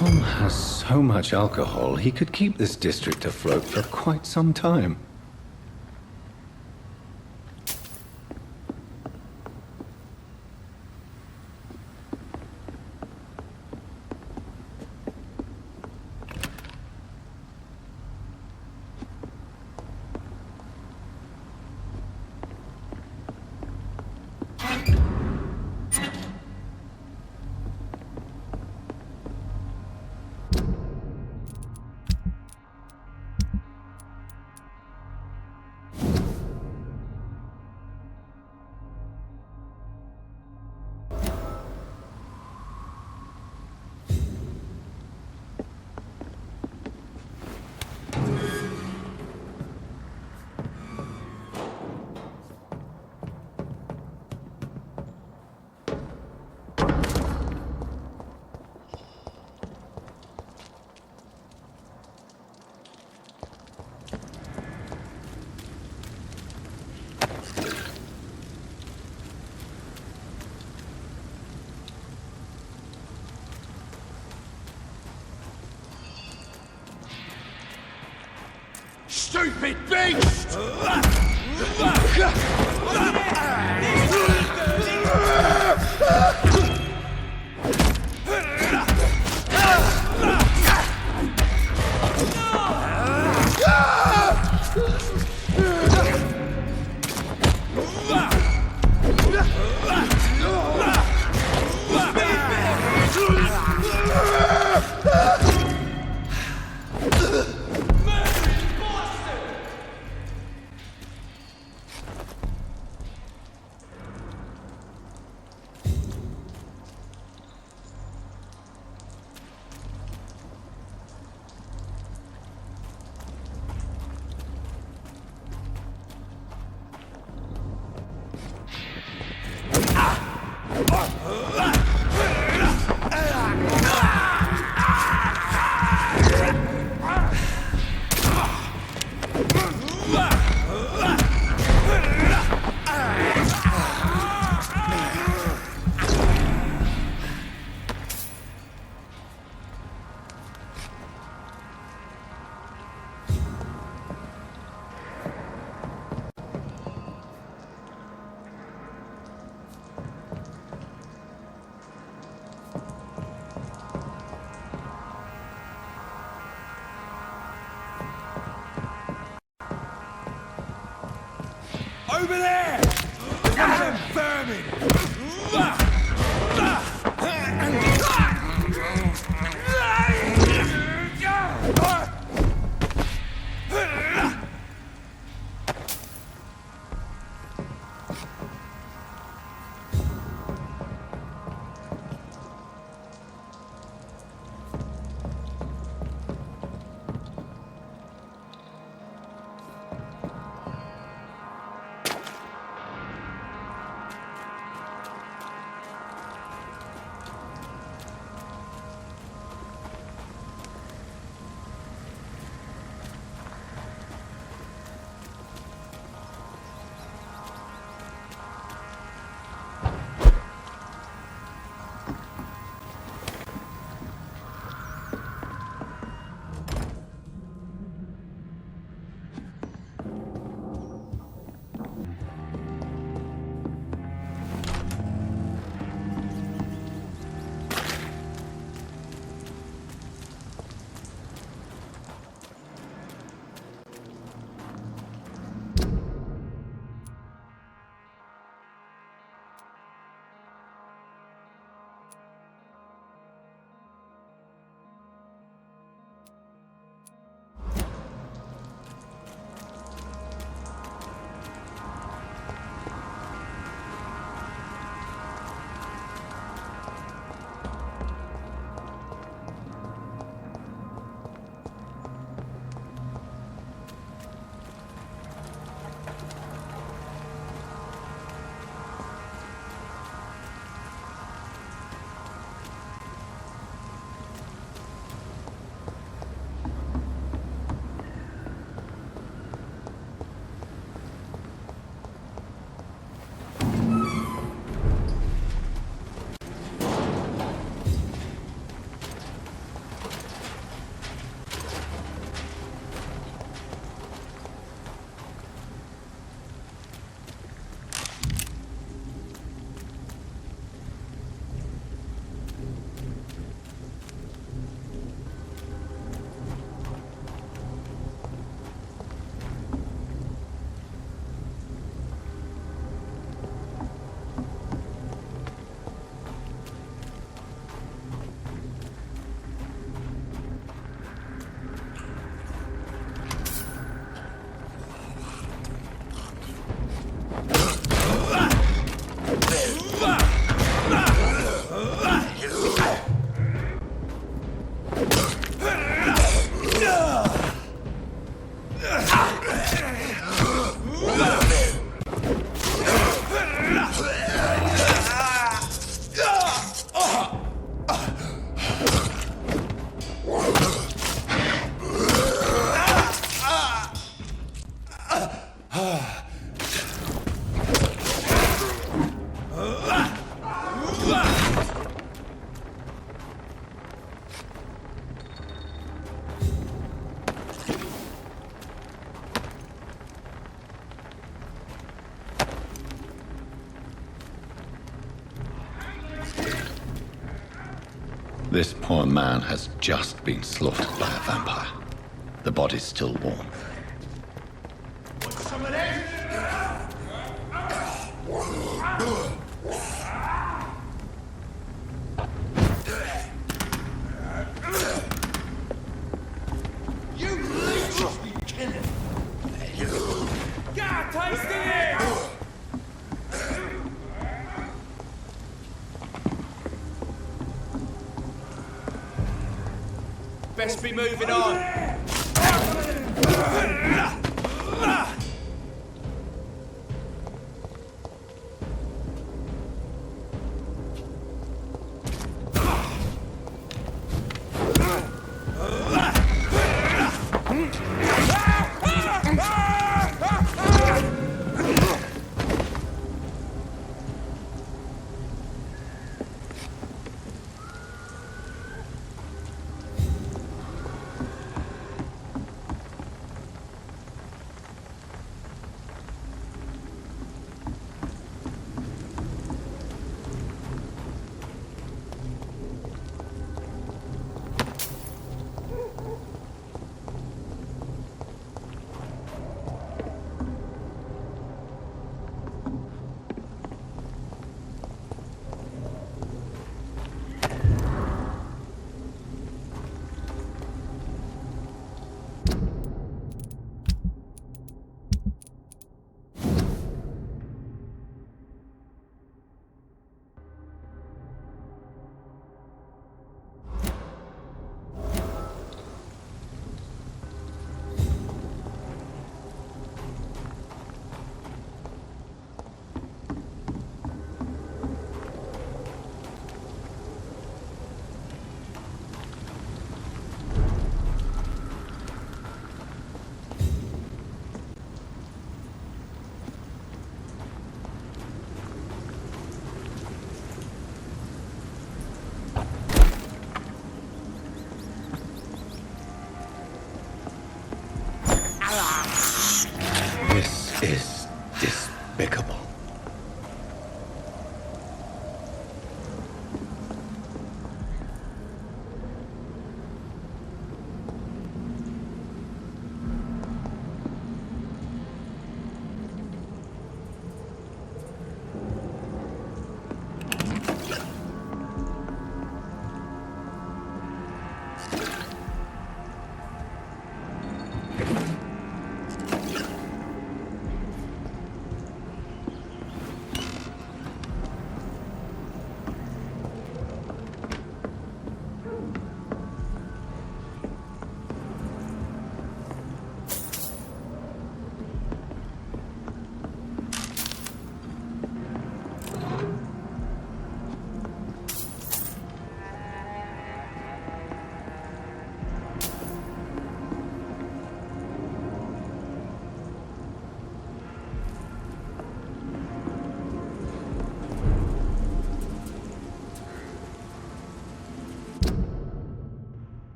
Tom has so much alcohol, he could keep this district afloat for quite some time. Stupid beast! Over there! There's one of them vermin! This poor man has just been slaughtered by a vampire. The body's still warm. Some of this? You leeches be killing. God, taste it! Best be moving on. is despicable.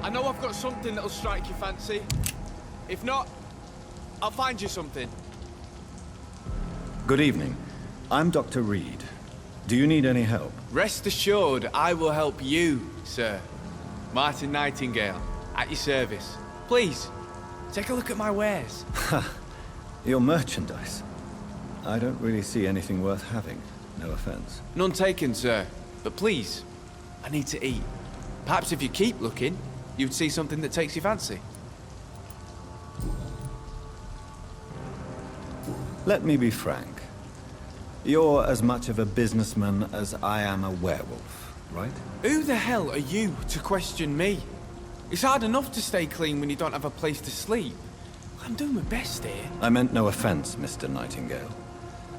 I know I've got something that'll strike your fancy. If not, I'll find you something. Good evening. I'm Dr. Reid. Do you need any help? Rest assured, I will help you, sir. Martin Nightingale, at your service. Please, take a look at my wares. Your merchandise. I don't really see anything worth having. No offense. None taken, sir. But please, I need to eat. Perhaps if you keep looking, you'd see something that takes your fancy. Let me be frank. You're as much of a businessman as I am a werewolf, right? Who the hell are you to question me? It's hard enough to stay clean when you don't have a place to sleep. I'm doing my best here. I meant no offense, Mr. Nightingale.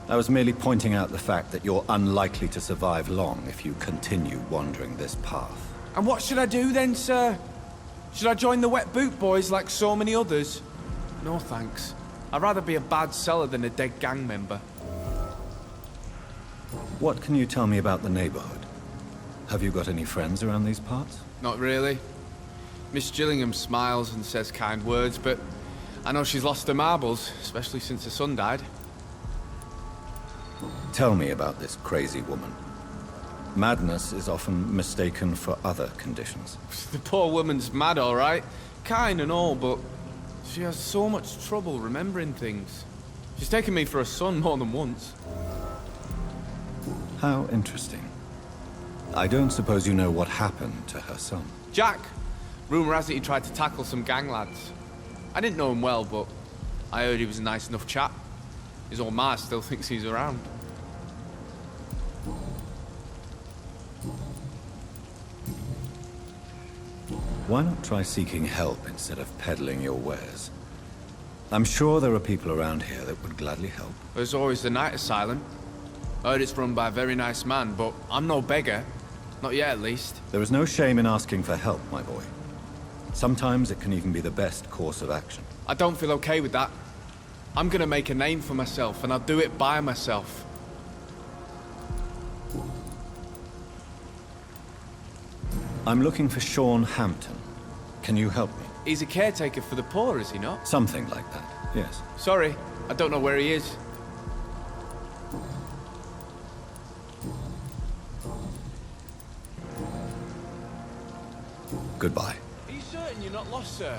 I was merely pointing out the fact that you're unlikely to survive long if you continue wandering this path. And what should I do then, sir? Should I join the Wet Boot Boys like so many others? No thanks. I'd rather be a bad seller than a dead gang member. What can you tell me about the neighborhood? Have you got any friends around these parts? Not really. Miss Gillingham smiles and says kind words, but I know she's lost her marbles, especially since her son died. Tell me about this crazy woman. Madness is often mistaken for other conditions. The poor woman's mad, all right. Kind and all, but she has so much trouble remembering things. She's taken me for a son more than once. How interesting. I don't suppose you know what happened to her son. Jack. Rumour has it he tried to tackle some gang lads. I didn't know him well, but I heard he was a nice enough chap. His old ma still thinks he's around. Why not try seeking help instead of peddling your wares? I'm sure there are people around here that would gladly help. There's always the night asylum. Heard it's run by a very nice man, but I'm no beggar. Not yet, at least. There is no shame in asking for help, my boy. Sometimes it can even be the best course of action. I don't feel okay with that. I'm gonna make a name for myself, and I'll do it by myself. I'm looking for Sean Hampton. Can you help me? He's a caretaker for the poor, is he not? Something like that, yes. Sorry, I don't know where he is. Goodbye. Are you certain you're not lost, sir?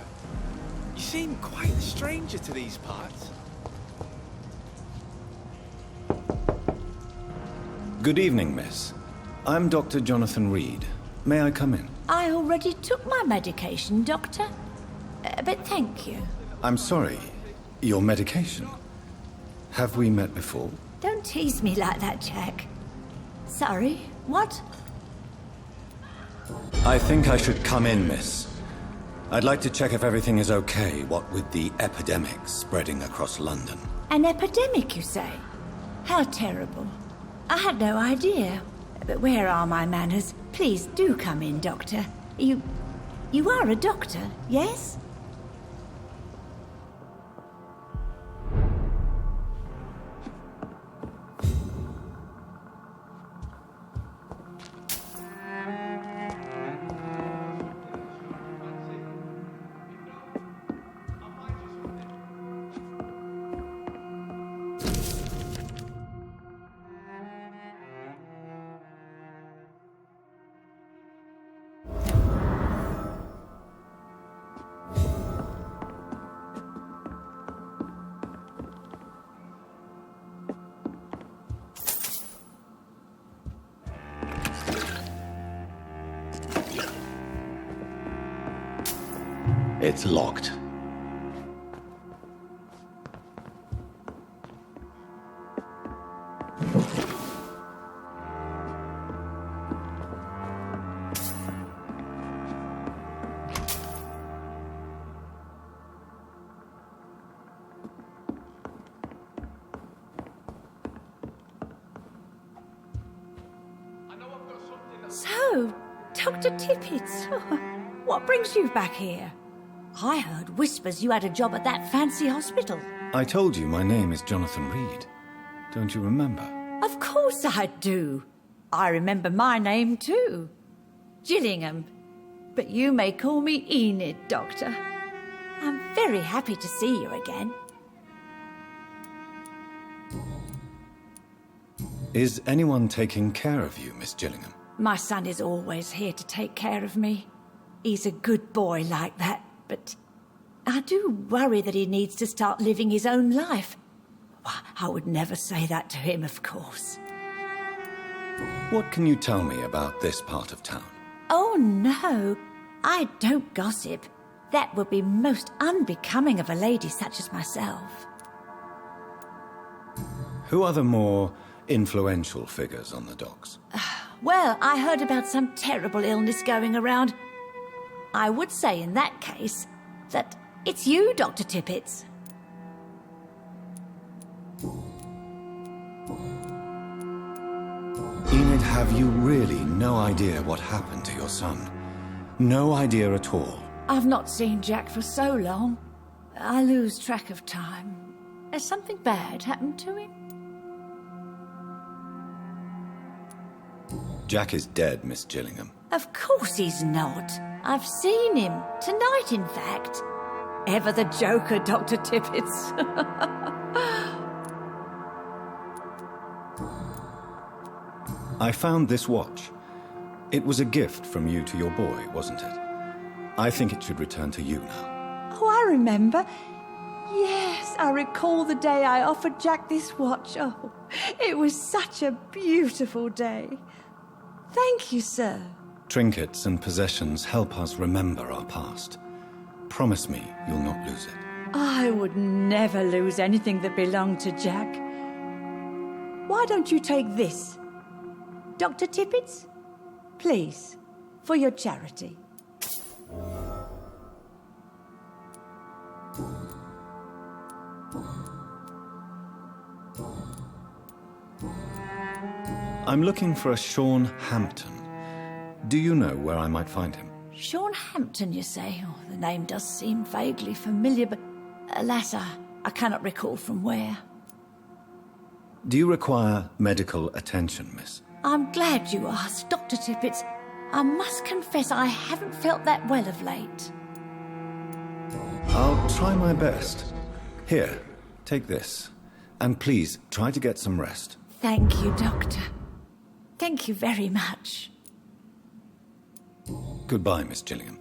You seem quite a stranger to these parts. Good evening, miss. I'm Dr. Jonathan Reid. May I come in? I already took my medication, Doctor. But thank you. I'm sorry. Your medication? Have we met before? Don't tease me like that, Jack. Sorry, what? I think I should come in, miss. I'd like to check if everything is okay, what with the epidemic spreading across London. An epidemic, you say? How terrible. I had no idea. But where are my manners? Please do come in, Doctor. You are a doctor, yes? It's locked. So, Dr. Tippets, what brings you back here? I heard whispers you had a job at that fancy hospital. I told you my name is Jonathan Reid. Don't you remember? Of course I do. I remember my name too. Gillingham. But you may call me Enid, Doctor. I'm very happy to see you again. Is anyone taking care of you, Miss Gillingham? My son is always here to take care of me. He's a good boy like that, but I do worry that he needs to start living his own life. I would never say that to him, of course. What can you tell me about this part of town? Oh, no. I don't gossip. That would be most unbecoming of a lady such as myself. Who are the more influential figures on the docks? Well, I heard about some terrible illness going around. I would say in that case that it's you, Dr. Tippets. Enid, have you really no idea what happened to your son? No idea at all? I've not seen Jack for so long. I lose track of time. Has something bad happened to him? Jack is dead, Miss Gillingham. Of course he's not. I've seen him. Tonight, in fact. Ever the joker, Dr. Tippets. I found this watch. It was a gift from you to your boy, wasn't it? I think it should return to you now. Oh, I remember. Yes, I recall the day I offered Jack this watch. Oh, it was such a beautiful day. Thank you, sir. Trinkets and possessions help us remember our past. Promise me you'll not lose it. I would never lose anything that belonged to Jack. Why don't you take this? Dr. Tippets? Please, for your charity. I'm looking for a Sean Hampton. Do you know where I might find him? Sean Hampton, you say? Oh, the name does seem vaguely familiar, but alas, I cannot recall from where. Do you require medical attention, miss? I'm glad you asked, Dr. Tippets. I must confess I haven't felt that well of late. I'll try my best. Here, take this. And please, try to get some rest. Thank you, Doctor. Thank you very much. Goodbye, Miss Gillingham.